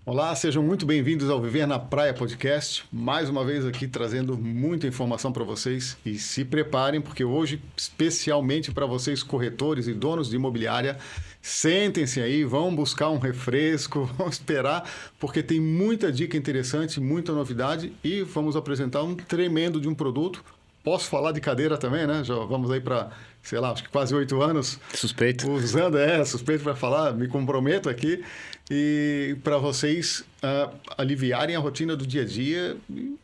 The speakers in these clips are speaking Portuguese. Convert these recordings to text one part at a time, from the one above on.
Olá, sejam muito bem-vindos ao Viver na Praia Podcast. Mais uma vez aqui trazendo muita informação para vocês e se preparem porque hoje, especialmente para vocês corretores e donos de imobiliária, sentem-se aí, vão buscar um refresco, vão esperar porque tem muita dica interessante, muita novidade e vamos apresentar um tremendo de um produto. Posso falar de cadeira também, né? Já vamos aí para, sei lá, acho que quase 8 anos. Suspeito. Usando, suspeito para falar, me comprometo aqui. E para vocês aliviarem a rotina do dia a dia.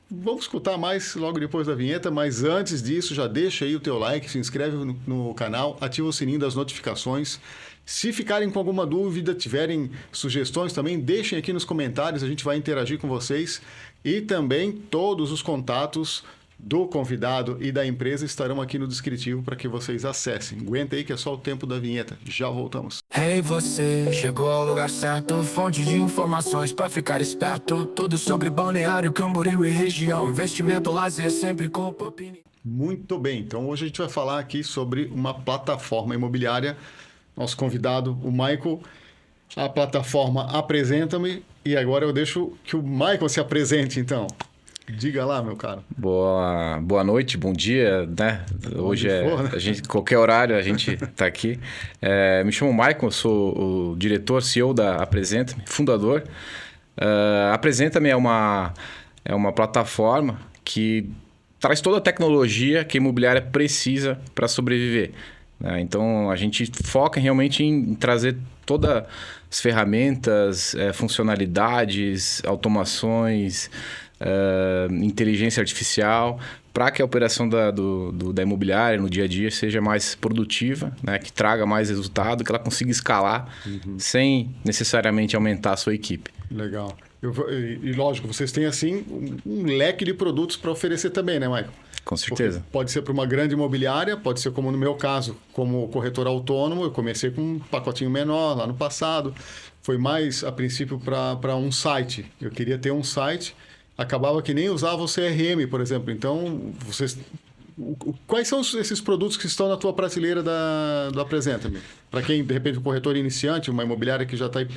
Vamos escutar mais logo depois da vinheta, mas antes disso, já deixa aí o teu like, se inscreve no canal, ativa o sininho das notificações. Se ficarem com alguma dúvida, tiverem sugestões também, deixem aqui nos comentários, a gente vai interagir com vocês. E também todos os contatos do convidado e da empresa estarão aqui no descritivo para que vocês acessem. Aguenta aí que é só o tempo da vinheta. Já voltamos. Hey, você chegou ao lugar certo, fonte de informações para ficar esperto. Tudo sobre Balneário, Camboriú e região. Investimento, lazer, sempre com opinião. Muito bem, então hoje a gente vai falar aqui sobre uma plataforma imobiliária. Nosso convidado, o Michael, a plataforma Apresenta-me. E agora eu deixo que o Michael se apresente, então. Diga lá, meu caro. Boa noite, bom dia, né? Hoje a gente, qualquer horário a gente está aqui. Me chamo Michael, sou o diretor, CEO da Apresenta-me, fundador. Apresenta-me é uma plataforma que traz toda a tecnologia que a imobiliária precisa para sobreviver, né? Então, a gente foca realmente em trazer todas as ferramentas, funcionalidades, automações, inteligência artificial, para que a operação da imobiliária no dia a dia seja mais produtiva, né? Que traga mais resultado, que ela consiga escalar sem necessariamente aumentar a sua equipe. Legal. E lógico, vocês têm assim um leque de produtos para oferecer também, né, Michael? Com certeza. Porque pode ser para uma grande imobiliária, pode ser como no meu caso, como corretor autônomo. Eu comecei com um pacotinho menor lá no passado. Foi mais, a princípio, para um site. Eu queria ter um site. Acabava que nem usava o CRM, por exemplo. Então, vocês... Quais são esses produtos que estão na tua prateleira do Apresenta-me? Para quem, de repente, um corretor iniciante, uma imobiliária que já está, de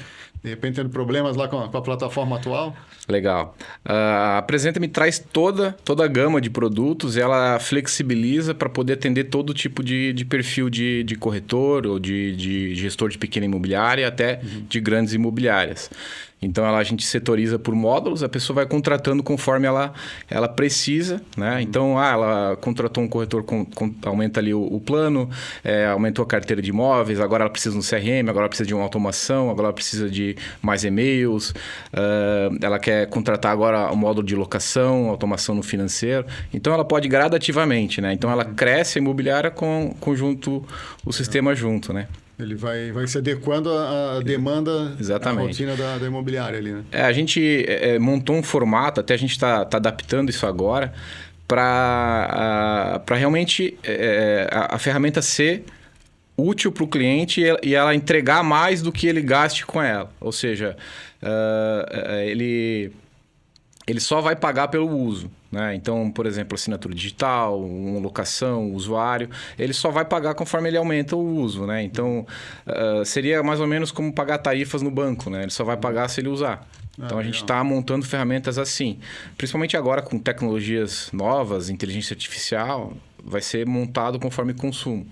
repente, tendo problemas lá com a plataforma atual? Legal. A Apresenta-me traz toda a gama de produtos, ela flexibiliza para poder atender todo tipo de perfil de corretor ou de gestor de pequena imobiliária, até de grandes imobiliárias. Então, a gente setoriza por módulos, a pessoa vai contratando conforme ela precisa, né? Então, ela contratou um corretor, aumenta ali o plano, aumentou a carteira de imóveis, agora ela precisa de um CRM, agora ela precisa de uma automação, agora ela precisa de mais e-mails, ela quer contratar agora o módulo de locação, automação no financeiro. Então, ela pode gradativamente, né? Então, ela cresce a imobiliária com o sistema junto, né? Ele vai se adequando à demanda, exatamente, à rotina da imobiliária ali, né? A gente montou um formato, até a gente está adaptando isso agora, para realmente a ferramenta ser útil para o cliente e ela entregar mais do que ele gaste com ela. Ou seja, ele só vai pagar pelo uso, né? Então, por exemplo, assinatura digital, uma locação, usuário, ele só vai pagar conforme ele aumenta o uso, né? Então, seria mais ou menos como pagar tarifas no banco, né? Ele só vai pagar se ele usar. Então, a gente está montando ferramentas assim. Principalmente agora com tecnologias novas, inteligência artificial, vai ser montado conforme consumo.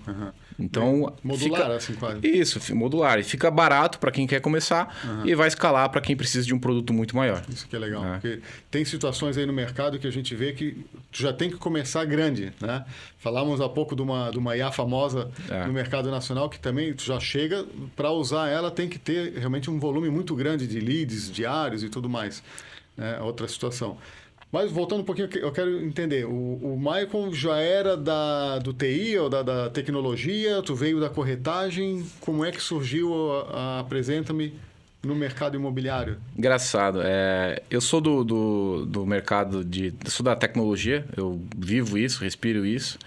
Então, modular, assim, quase. Isso, modular. E fica barato para quem quer começar e vai escalar para quem precisa de um produto muito maior. Isso que é legal. Porque tem situações aí no mercado que a gente vê que tu já tem que começar grande, né? Falávamos há pouco de uma IA famosa no mercado nacional que também tu já chega, para usar ela tem que ter realmente um volume muito grande de leads diários e tudo mais. Outra situação. Mas voltando um pouquinho, eu quero entender. O Michael já era do TI ou da tecnologia? Tu veio da corretagem? Como é que surgiu a Apresenta-me no mercado imobiliário? Engraçado. Eu sou do mercado sou da tecnologia. Eu vivo isso, respiro isso.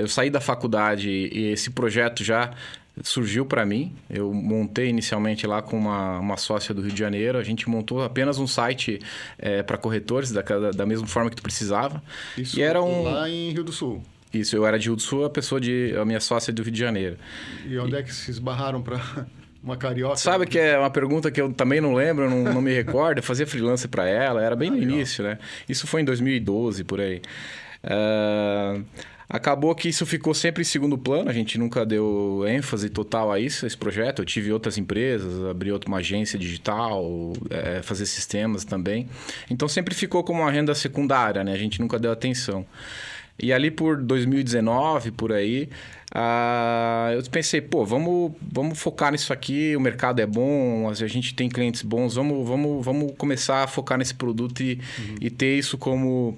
Eu saí da faculdade e esse projeto já surgiu para mim. Eu montei inicialmente lá com uma sócia do Rio de Janeiro. A gente montou apenas um site para corretores, da mesma forma que tu precisava. Isso e era lá em Rio do Sul? Isso, eu era de Rio do Sul, a minha sócia é do Rio de Janeiro. E onde é que se esbarraram para uma carioca. Sabe que é uma pergunta que eu também não lembro, não me recordo. Eu fazia freelance para ela, era bem no início, né? Isso foi em 2012, por aí. Acabou que isso ficou sempre em segundo plano, a gente nunca deu ênfase total a isso, esse projeto. Eu tive outras empresas, abri uma agência digital, fazer sistemas também. Então sempre ficou como uma renda secundária, né? A gente nunca deu atenção. E ali por 2019, por aí, eu pensei, pô, vamos focar nisso aqui, o mercado é bom, a gente tem clientes bons, vamos começar a focar nesse produto e ter isso como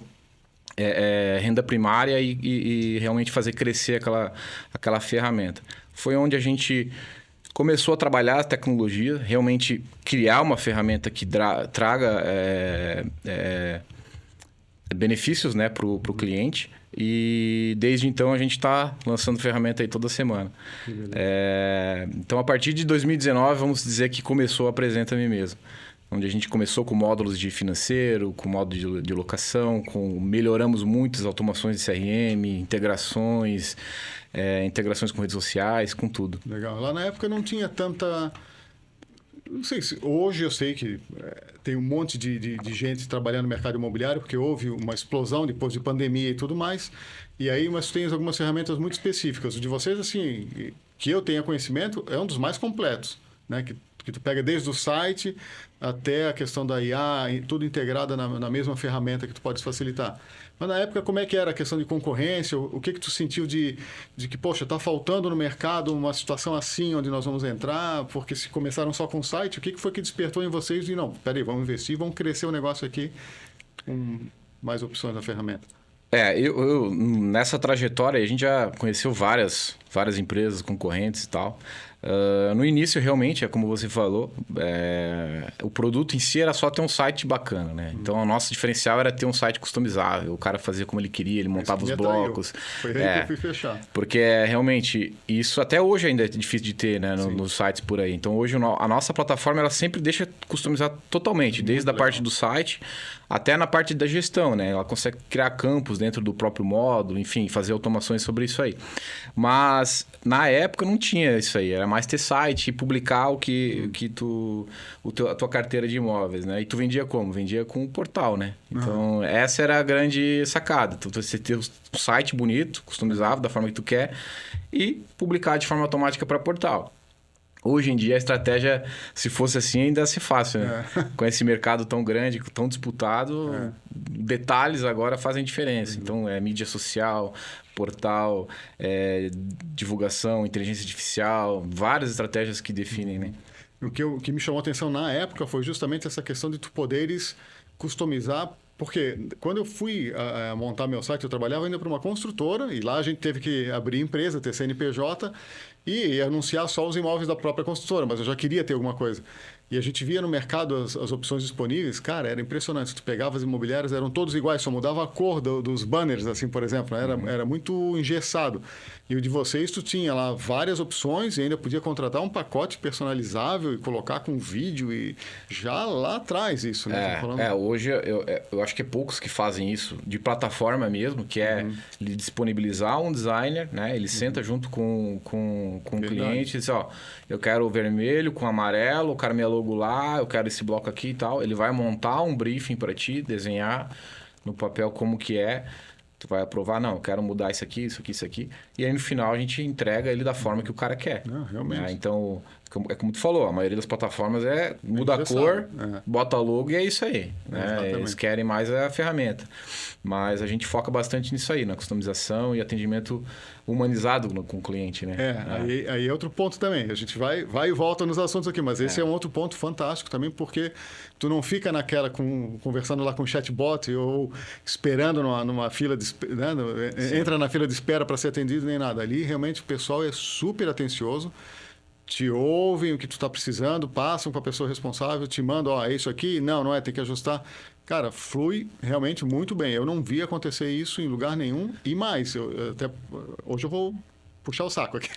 renda primária e realmente fazer crescer aquela ferramenta. Foi onde a gente começou a trabalhar a tecnologia, realmente criar uma ferramenta que traga benefícios, né, para o cliente. E desde então a gente está lançando ferramenta aí toda semana. Então, a partir de 2019, vamos dizer que começou a Apresenta-me mesmo. Onde a gente começou com módulos de financeiro, com módulo de locação, melhoramos muitas automações de CRM, integrações com redes sociais, com tudo. Legal. Lá na época não tinha tanta... Não sei se hoje eu sei que tem um monte de gente trabalhando no mercado imobiliário, porque houve uma explosão depois de pandemia e tudo mais. E aí, mas tem algumas ferramentas muito específicas. O de vocês, assim, que eu tenha conhecimento, é um dos mais completos, né? Que tu pega desde o site até a questão da IA, tudo integrado na mesma ferramenta que tu pode facilitar. Mas na época, como é que era a questão de concorrência? O que tu sentiu de que, poxa, está faltando no mercado uma situação assim onde nós vamos entrar? Porque se começaram só com o site, o que foi que despertou em vocês de, não, peraí, vamos investir, vamos crescer o negócio aqui com mais opções na ferramenta? Nessa trajetória, a gente já conheceu várias empresas concorrentes e tal. No início, realmente, como você falou, o produto em si era só ter um site bacana, né? Então, o nosso diferencial era ter um site customizável. O cara fazia como ele queria, ele montava os blocos. Foi aí que eu fui fechar. Porque, realmente, isso até hoje ainda é difícil de ter, né? Nos sites por aí. Então, hoje, a nossa plataforma, ela sempre deixa customizar totalmente. Desde a parte do site até na parte da gestão, né? Ela consegue criar campos dentro do próprio módulo, enfim, fazer automações sobre isso aí. Mas, na época, não tinha isso aí. Era mais ter site e publicar a tua carteira de imóveis, né? E tu vendia como? Vendia com o portal, né? Então, essa era a grande sacada. Então, você ter um site bonito, customizável, da forma que tu quer, e publicar de forma automática para portal. Hoje em dia, a estratégia, se fosse assim, ainda ia ser fácil, né? Com esse mercado tão grande, tão disputado, detalhes agora fazem diferença. Então, mídia social, portal, divulgação, inteligência artificial, várias estratégias que definem, né? O que me chamou a atenção na época foi justamente essa questão de tu poderes customizar. Porque quando eu fui montar meu site, eu trabalhava ainda para uma construtora e lá a gente teve que abrir empresa, ter CNPJ e anunciar só os imóveis da própria construtora, mas eu já queria ter alguma coisa. E a gente via no mercado as opções disponíveis, cara, era impressionante. Tu pegava as imobiliárias, eram todos iguais, só mudava a cor dos banners, assim, por exemplo. Era muito engessado. E o de vocês, tu tinha lá várias opções e ainda podia contratar um pacote personalizável e colocar com vídeo e já lá atrás isso, né? Hoje eu acho que é poucos que fazem isso, de plataforma mesmo, que é disponibilizar um designer, né? Ele senta junto com o cliente e diz, ó, eu quero o vermelho com amarelo, o cara me logo lá, eu quero esse bloco aqui e tal. Ele vai montar um briefing para ti, desenhar no papel como que é. Tu vai aprovar, não, eu quero mudar isso aqui, isso aqui, isso aqui. E aí no final a gente entrega ele da forma que o cara quer. Realmente. Então, como tu falou, a maioria das plataformas muda a cor, bota logo e é isso aí. Né? Eles querem mais a ferramenta. Mas a gente foca bastante nisso aí, na customização e atendimento humanizado com o cliente, né? Aí é outro ponto também. A gente vai e volta nos assuntos aqui, mas esse é um outro ponto fantástico também, porque tu não fica naquela conversando lá com o chatbot ou esperando numa fila de entra na fila de espera para ser atendido nem nada. Ali realmente o pessoal é super atencioso, te ouvem o que tu está precisando, passam para a pessoa responsável, te mandam, é isso aqui? Não é, tem que ajustar. Cara, flui realmente muito bem. Eu não vi acontecer isso em lugar nenhum. E mais, hoje eu vou puxar o saco aqui.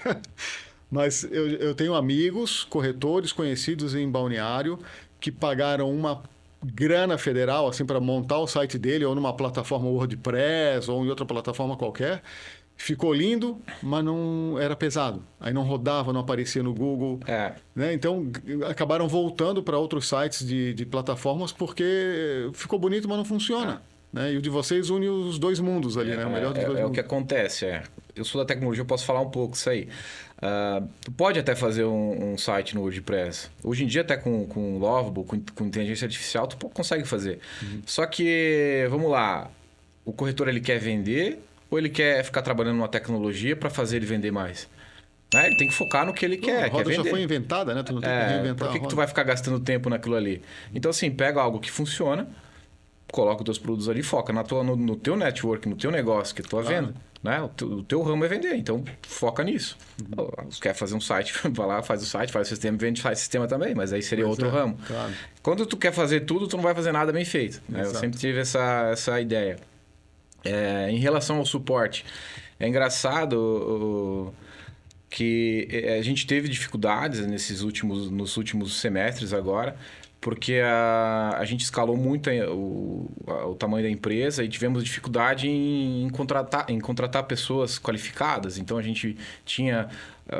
Mas eu tenho amigos, corretores conhecidos em Balneário, que pagaram uma grana federal assim para montar o site dele ou numa plataforma WordPress ou em outra plataforma qualquer. ficou lindo, mas não era pesado. Aí não rodava, não aparecia no Google. Né? Então, acabaram voltando para outros sites de plataformas porque ficou bonito, mas não funciona. Né? E o de vocês une os dois mundos ali, né? O melhor dos dois mundos. É o que acontece. Eu sou da tecnologia, eu posso falar um pouco isso aí. Tu pode até fazer um site no WordPress. Hoje em dia, até com Lovable, com inteligência artificial, tu consegue fazer. Só que, vamos lá, o corretor ele quer vender ou ele quer ficar trabalhando numa tecnologia para fazer ele vender mais? Né? Ele tem que focar no que ele quer. A roda já foi inventada, né? Tu não tem que reinventar. Por que tu vai ficar gastando tempo naquilo ali? Então, assim, pega algo que funciona, coloca os teus produtos ali, foca no teu network, no teu negócio que tu tá vendo. Né? O teu ramo é vender, então foca nisso. Quer fazer um site, vai lá, faz o site, faz o sistema, vende, faz o sistema também, mas aí seria outro ramo. Claro. Quando tu quer fazer tudo, tu não vai fazer nada bem feito. Né? Eu sempre tive essa ideia. Em relação ao suporte, é engraçado que a gente teve dificuldades nos últimos semestres agora, porque a gente escalou muito o tamanho da empresa e tivemos dificuldade em contratar pessoas qualificadas. Então, a gente tinha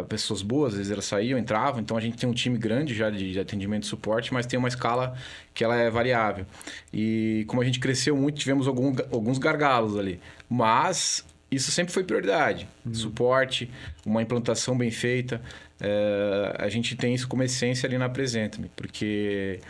pessoas boas, às vezes elas saíam, entravam. Então, a gente tem um time grande já de atendimento e suporte, mas tem uma escala que ela é variável. E como a gente cresceu muito, tivemos alguns gargalos ali. Mas isso sempre foi prioridade. Suporte, uma implantação bem feita. A gente tem isso como essência ali na Apresenta-me, porque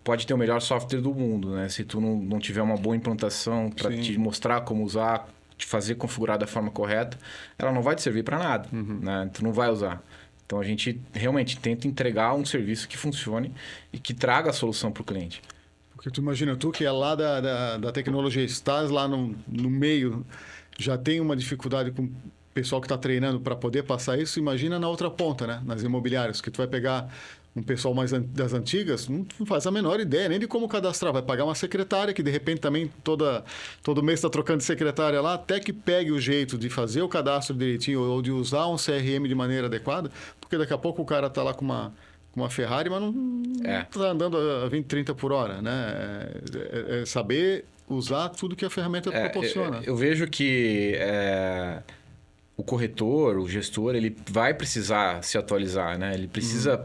pode ter o melhor software do mundo, né? Se tu não tiver uma boa implantação para te mostrar como usar, te fazer configurar da forma correta, ela não vai te servir para nada, né? Tu não vai usar. Então, a gente realmente tenta entregar um serviço que funcione e que traga a solução para o cliente. Porque tu imagina, tu que é lá da tecnologia, estás lá no meio, já tem uma dificuldade com o pessoal que está treinando para poder passar isso, imagina na outra ponta, né? Nas imobiliárias, que tu vai pegar um pessoal mais das antigas, não faz a menor ideia nem de como cadastrar. Vai pagar uma secretária, que de repente também todo mês está trocando de secretária lá, até que pegue o jeito de fazer o cadastro direitinho ou de usar um CRM de maneira adequada, porque daqui a pouco o cara está lá com uma Ferrari, mas não está andando a 20, 30 por hora, né? É saber usar tudo que a ferramenta proporciona. Eu vejo que o corretor, o gestor, ele vai precisar se atualizar, né? Ele precisa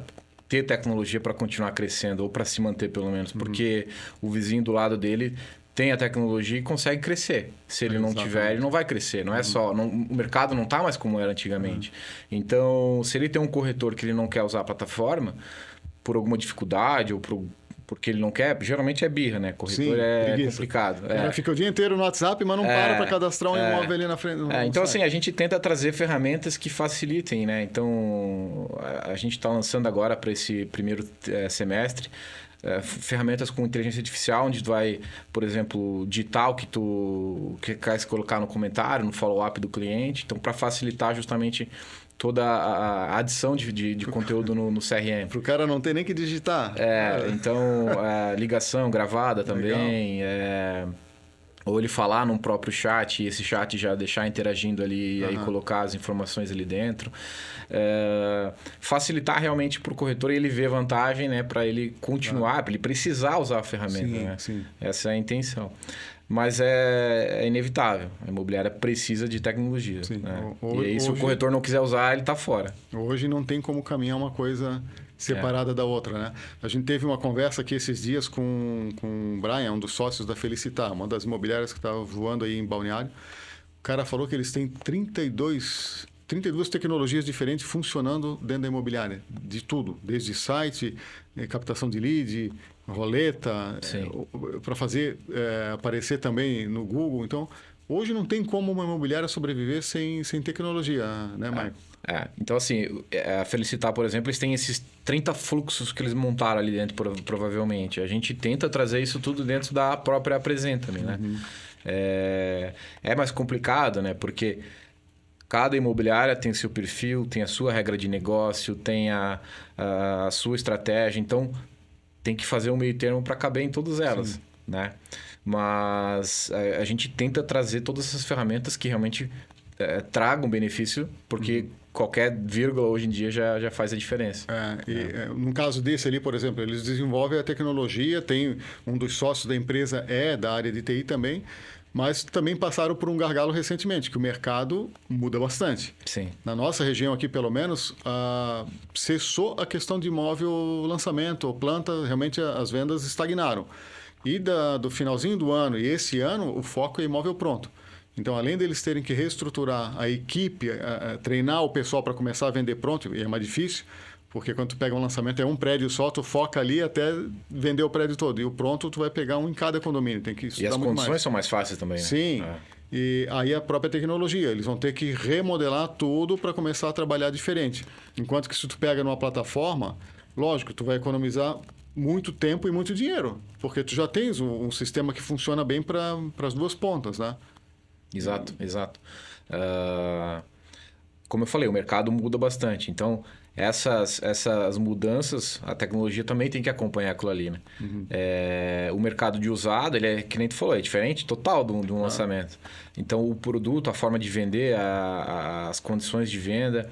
ter tecnologia para continuar crescendo, ou para se manter pelo menos, porque o vizinho do lado dele tem a tecnologia e consegue crescer. Se ele não tiver, ele não vai crescer. Não é só... o mercado não está mais como era antigamente. Então, se ele tem um corretor que ele não quer usar a plataforma, por alguma dificuldade ou porque ele não quer, geralmente é birra, né? Corretor complicado. Ela fica o dia inteiro no WhatsApp, mas não para cadastrar um imóvel ali na frente. Então, assim, a gente tenta trazer ferramentas que facilitem, né? Então, a gente está lançando agora para esse primeiro semestre ferramentas com inteligência artificial, onde tu vai, por exemplo, digitar o que tu quer se colocar no comentário, no follow-up do cliente. Então, para facilitar justamente toda a adição de conteúdo no CRM. Para o cara não ter nem que digitar. Então, ligação gravada também. Ou ele falar num próprio chat e esse chat já deixar interagindo ali e aí colocar as informações ali dentro. Facilitar realmente para o corretor e ele ver vantagem, né, para ele continuar, para ele precisar usar a ferramenta. Sim, né? sim. Essa é a intenção. Mas é inevitável. A imobiliária precisa de tecnologia. Né? E aí, se o corretor não quiser usar, ele está fora. Hoje não tem como caminhar uma coisa separada da outra, né? A gente teve uma conversa aqui esses dias com o Brian, um dos sócios da Felicitar, uma das imobiliárias que estava voando aí em Balneário. O cara falou que eles têm 32 tecnologias diferentes funcionando dentro da imobiliária. De tudo, desde site, captação de lead, roleta, para fazer aparecer também no Google. Então, hoje não tem como uma imobiliária sobreviver sem tecnologia, né, Maicon? Então, assim, a Felicitar, por exemplo, eles têm esses 30 fluxos que eles montaram ali dentro, provavelmente. A gente tenta trazer isso tudo dentro da própria Apresenta-me, né? É mais complicado, né? Porque cada imobiliária tem seu perfil, tem a sua regra de negócio, tem a sua estratégia. Então, tem que fazer um meio termo para caber em todas elas, né? Mas a gente tenta trazer todas essas ferramentas que realmente tragam benefício, porque qualquer vírgula hoje em dia já faz a diferença. No caso desse ali, por exemplo, eles desenvolvem a tecnologia, tem um dos sócios da empresa da área de TI também, mas também passaram por um gargalo recentemente, que o mercado muda bastante. Sim. Na nossa região aqui, pelo menos, cessou a questão de imóvel lançamento ou planta, realmente as vendas estagnaram. E do finalzinho do ano e esse ano, o foco é imóvel pronto. Então, além deles terem que reestruturar a equipe, treinar o pessoal para começar a vender pronto, e é mais difícil, porque quando tu pega um lançamento, é um prédio só, tu foca ali até vender o prédio todo. E o pronto, tu vai pegar um em cada condomínio. Tem que estudar muito mais. E as condições são mais fáceis também, né? Sim. E aí a própria tecnologia. Eles vão ter que remodelar tudo para começar a trabalhar diferente. Enquanto que se tu pega numa plataforma, lógico, tu vai economizar muito tempo e muito dinheiro. Porque tu já tens um sistema que funciona bem para as duas pontas, né? Exato, exato. Como eu falei, o mercado muda bastante. Então, essas mudanças, a tecnologia também tem que acompanhar aquilo ali, né? O mercado de usado, ele é, que nem tu falou, é diferente total de um lançamento. Então, o produto, a forma de vender, as condições de venda,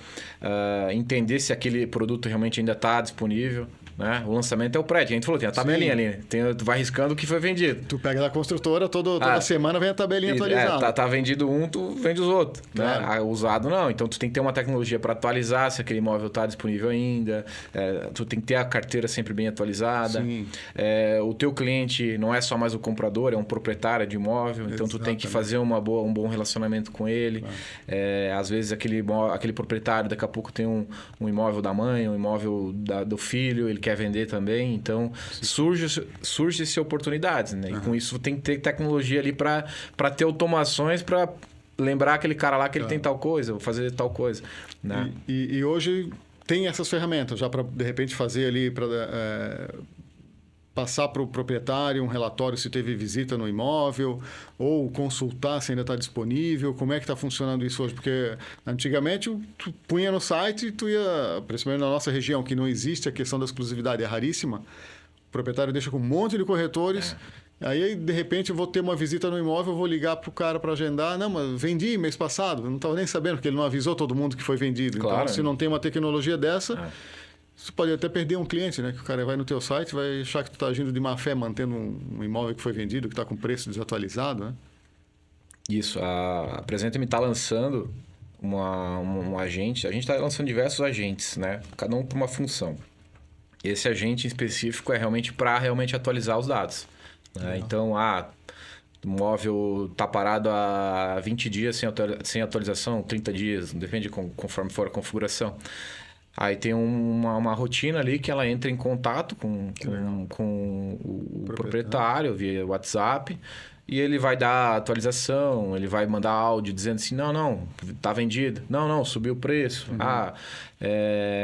entender se aquele produto realmente ainda está disponível. Né? O lançamento é o prédio. A gente falou, tem a tabelinha ali. Tu vai riscando o que foi vendido. Tu pega da construtora, toda semana vem a tabelinha atualizada. Tá vendido um, tu vende os outros. Claro. Né? Usado não. Então, tu tem que ter uma tecnologia para atualizar se aquele imóvel está disponível ainda. Tu tem que ter a carteira sempre bem atualizada. O teu cliente não é só mais o comprador, é um proprietário de imóvel. Então, tu tem que fazer um bom relacionamento com ele. Claro. Às vezes, aquele proprietário, daqui a pouco tem um imóvel da mãe, um imóvel do filho, ele quer vender também, então surge-se oportunidades, né? E com isso tem que ter tecnologia ali para ter automações para lembrar aquele cara lá que ele tem tal coisa, vou fazer tal coisa, né? E hoje tem essas ferramentas já para, de repente, fazer ali, para passar para o proprietário um relatório se teve visita no imóvel, ou consultar se ainda está disponível. Como é que está funcionando isso hoje? Porque antigamente tu punha no site e tu ia, principalmente na nossa região, que não existe a questão da exclusividade, é raríssima, o proprietário deixa com um monte de corretores, aí de repente eu vou ter uma visita no imóvel, eu vou ligar para o cara para agendar, não, mas vendi mês passado, eu não estava nem sabendo, porque ele não avisou todo mundo que foi vendido. Claro. Então, se não tem uma tecnologia dessa... Você pode até perder um cliente, né? Que o cara vai no teu site, vai achar que tu está agindo de má fé, mantendo um imóvel que foi vendido, que está com preço desatualizado, né? Isso. A Presente-me está lançando um agente. A gente está lançando diversos agentes, né? Cada um para uma função. Esse agente em específico é realmente para atualizar os dados. Né? Então, o imóvel está parado há 20 dias sem atualização, 30 dias, depende conforme for a configuração. Aí tem uma rotina ali que ela entra em contato com o proprietário via WhatsApp e ele vai dar atualização, ele vai mandar áudio dizendo assim, não, tá vendido. Não, subiu o preço.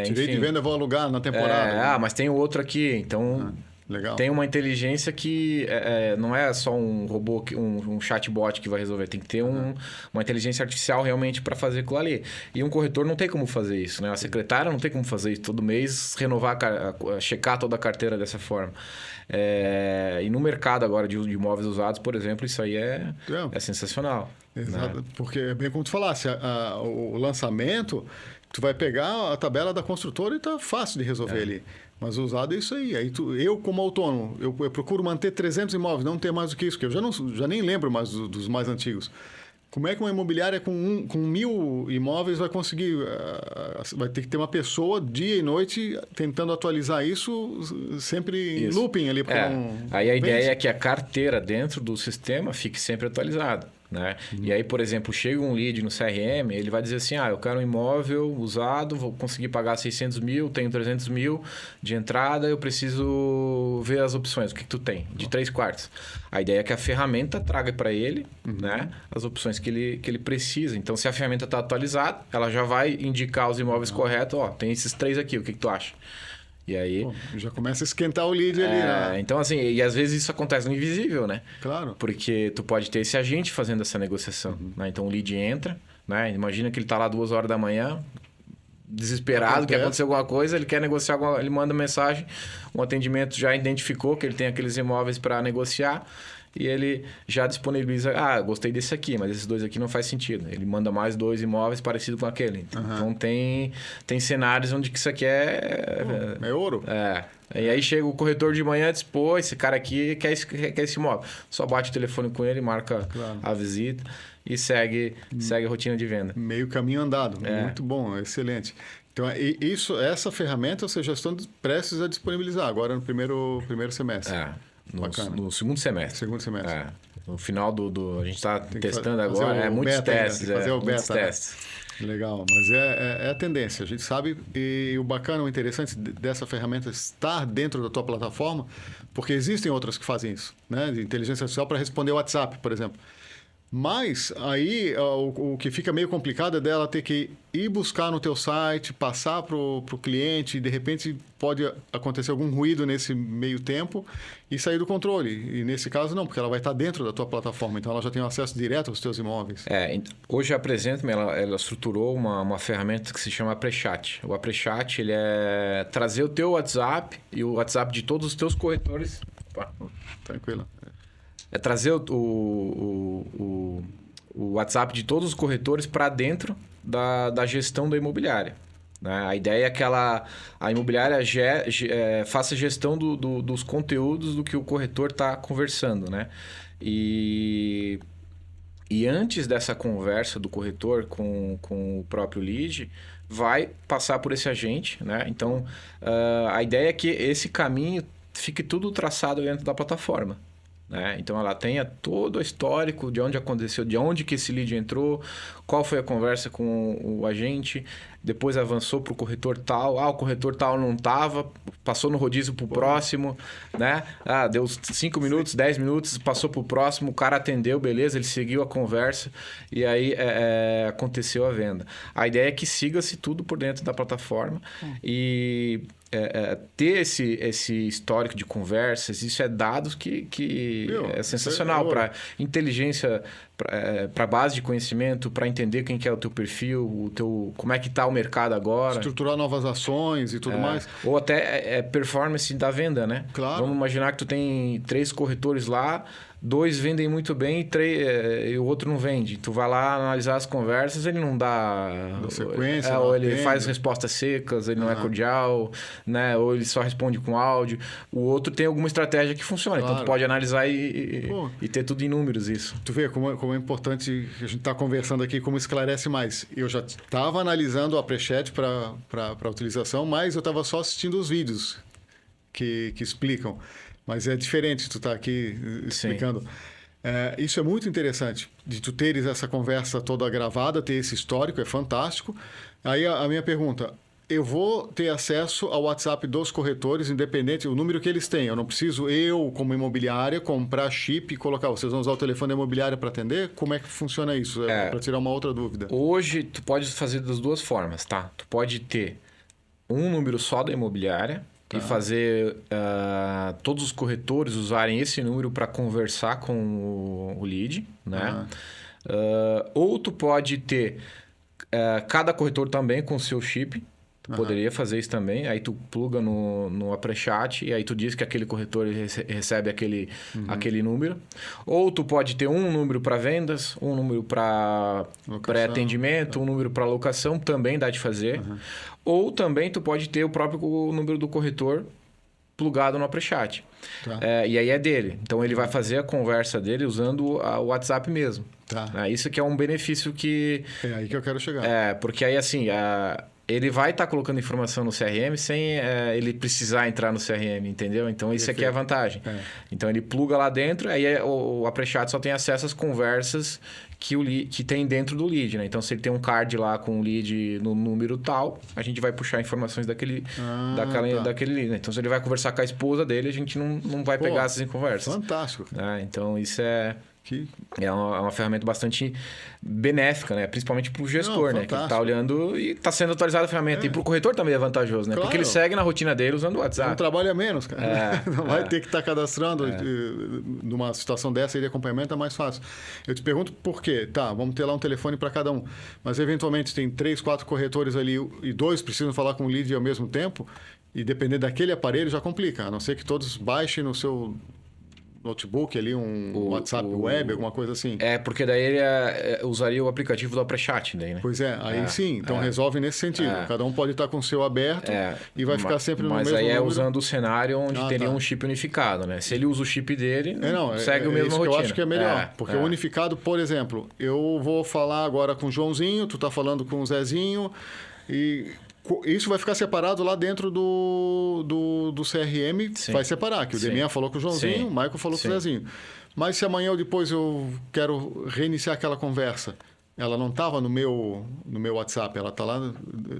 Tirei de venda, vou alugar na temporada. Mas tem o outro aqui, então... Legal. Tem uma inteligência que não é só um robô, um chatbot que vai resolver. Tem que ter uma inteligência artificial realmente para fazer aquilo ali. E um corretor não tem como fazer isso, né? A secretária não tem como fazer isso todo mês, renovar, checar toda a carteira dessa forma. E no mercado agora de imóveis usados, por exemplo, isso aí é sensacional. Exato, né? Porque é bem como tu falasse, o lançamento, tu vai pegar a tabela da construtora e tá fácil de resolver ali. Mas o usado é isso aí. Eu, como autônomo, eu procuro manter 300 imóveis, não ter mais do que isso, porque eu já nem lembro mais dos mais antigos. Como é que uma imobiliária com 1.000 imóveis vai conseguir? Vai ter que ter uma pessoa dia e noite tentando atualizar isso, sempre em looping ali. Aí a ideia é que a carteira dentro do sistema fique sempre atualizada. Né? E aí, por exemplo, chega um lead no CRM, ele vai dizer assim, eu quero um imóvel usado, vou conseguir pagar 600 mil, tenho 300 mil de entrada, eu preciso ver as opções, o que tu tem? De 3/4. A ideia é que a ferramenta traga para ele né, as opções que ele precisa. Então, se a ferramenta está atualizada, ela já vai indicar os imóveis corretos, tem esses 3 aqui, o que tu acha? E aí... já começa a esquentar o lead ali, né? Então, assim, e às vezes isso acontece no invisível, né? Claro. Porque tu pode ter esse agente fazendo essa negociação, né? Então, o lead entra, né? Imagina que ele tá lá 2 horas da manhã, desesperado, que aconteceu alguma coisa, ele quer negociar, ele manda mensagem, um atendimento já identificou que ele tem aqueles imóveis para negociar, e ele já disponibiliza, gostei desse aqui, mas esses 2 aqui não faz sentido. Ele manda mais 2 imóveis parecidos com aquele. Então tem cenários onde que isso aqui é ouro. E aí chega o corretor de manhã e diz, pô, esse cara aqui quer esse imóvel. Só bate o telefone com ele, marca a visita e segue a rotina de venda. Meio caminho andado. Muito bom, excelente. Então, essa ferramenta vocês já estão prestes a disponibilizar agora no primeiro semestre. No segundo semestre. Segundo semestre. No final a gente está testando agora, muitos testes. Fazer o beta, muitos testes. Legal, mas é a tendência, a gente sabe, e o bacana, o interessante dessa ferramenta estar dentro da tua plataforma, porque existem outras que fazem isso, né? De inteligência artificial para responder o WhatsApp, por exemplo. Mas aí o que fica meio complicado é dela ter que ir buscar no teu site, passar para o cliente e de repente pode acontecer algum ruído nesse meio tempo e sair do controle. E nesse caso não, porque ela vai estar dentro da tua plataforma, então ela já tem acesso direto aos teus imóveis. Hoje a Apresenta-me, ela estruturou uma ferramenta que se chama Aprechat. O Aprechat, ele é trazer o teu WhatsApp e o WhatsApp de todos os teus corretores. Tranquilo. É trazer o WhatsApp de todos os corretores para dentro da gestão da imobiliária. Né? A ideia é que a imobiliária faça gestão dos conteúdos do que o corretor está conversando. Né? E antes dessa conversa do corretor com o próprio lead, vai passar por esse agente. Né? Então, a ideia é que esse caminho fique tudo traçado dentro da plataforma. Né? Então, ela tenha todo o histórico de onde aconteceu, de onde que esse lead entrou, qual foi a conversa com o agente, depois avançou para o corretor tal, o corretor tal não estava, passou no rodízio para o próximo, né? Deu 5 minutos, 10 minutos, passou para o próximo, o cara atendeu, beleza, ele seguiu a conversa e aí aconteceu a venda. A ideia é que siga-se tudo por dentro da plataforma e... ter esse histórico de conversas, isso é dados que é sensacional para inteligência, para base de conhecimento, para entender quem que é o teu perfil, como é que está o mercado agora. Estruturar novas ações e tudo mais. Ou até performance da venda, né? Claro. Vamos imaginar que tu tem 3 corretores lá, 2 vendem muito bem e o outro não vende. Tu vai lá analisar as conversas, ele não dá sequência, ou ele faz respostas secas, ele não é cordial, né? Ou ele só responde com áudio. O outro tem alguma estratégia que funciona. Claro. Então tu pode analisar e ter tudo em números isso. Tu vê como é importante a gente estar conversando aqui, como esclarece mais. Eu já estava analisando o Aprechat para utilização, mas eu estava só assistindo os vídeos que explicam. Mas é diferente tu estar aqui explicando. Isso é muito interessante, de tu teres essa conversa toda gravada, ter esse histórico, é fantástico. Aí a minha pergunta, eu vou ter acesso ao WhatsApp dos corretores, independente do número que eles têm. Eu não preciso, como imobiliária, comprar chip e colocar. Vocês vão usar o telefone da imobiliária para atender? Como é que funciona isso? Para tirar uma outra dúvida. Hoje, tu pode fazer das duas formas, tá? Tu pode ter um número só da imobiliária, e fazer todos os corretores usarem esse número para conversar com o lead, né? Ou tu pode ter cada corretor também com o seu chip. Tu poderia fazer isso também. Aí tu pluga no Aprechat e aí tu diz que aquele corretor recebe aquele número. Ou tu pode ter um número para vendas, um número para pré-atendimento, um número para locação, também dá de fazer. Ou também tu pode ter o próprio número do corretor plugado no Aprechat. E aí é dele. Então ele vai fazer a conversa dele usando o WhatsApp mesmo. Isso que é um benefício que... É aí que eu quero chegar. Porque aí assim... ele vai estar colocando informação no CRM sem ele precisar entrar no CRM, entendeu? Então, isso aqui é a vantagem. Então, ele pluga lá dentro, aí o Aprechat só tem acesso às conversas que tem dentro do lead, né? Então, se ele tem um card lá com o lead no número tal, a gente vai puxar informações daquele lead, né? Então, se ele vai conversar com a esposa dele, a gente não vai pegar essas conversas. Fantástico. Então, isso é uma ferramenta bastante benéfica, né? Principalmente para o gestor, né? Que está olhando e está sendo atualizada a ferramenta. E para o corretor também é vantajoso, né? Claro. Porque ele segue na rotina dele usando o WhatsApp. Não trabalha menos, cara. Não vai ter que estar cadastrando. Numa situação dessa aí de acompanhamento é mais fácil. Eu te pergunto por quê? Vamos ter lá um telefone para cada um. Mas, eventualmente, tem 3, 4 corretores ali e 2 precisam falar com o lead ao mesmo tempo. E dependendo daquele aparelho, já complica. A não ser que todos baixem no seu notebook ali, um WhatsApp web, alguma coisa assim. Porque daí ele usaria o aplicativo do ApreChat daí, né? Pois é, aí sim, então resolve nesse sentido. Cada um pode estar com o seu aberto e vai ficar sempre no mesmo número. Mas aí usando o cenário onde teria um chip unificado, né? Se ele usa o chip dele, segue o mesmo isso rotina. Que eu acho que é melhor, porque o unificado, por exemplo, eu vou falar agora com o Joãozinho, tu tá falando com o Zezinho, e isso vai ficar separado lá dentro do CRM, vai separar, que o Demian falou com o Joãozinho, o Michael falou com o Zezinho. Mas se amanhã ou depois eu quero reiniciar aquela conversa, ela não estava no meu WhatsApp, ela está lá,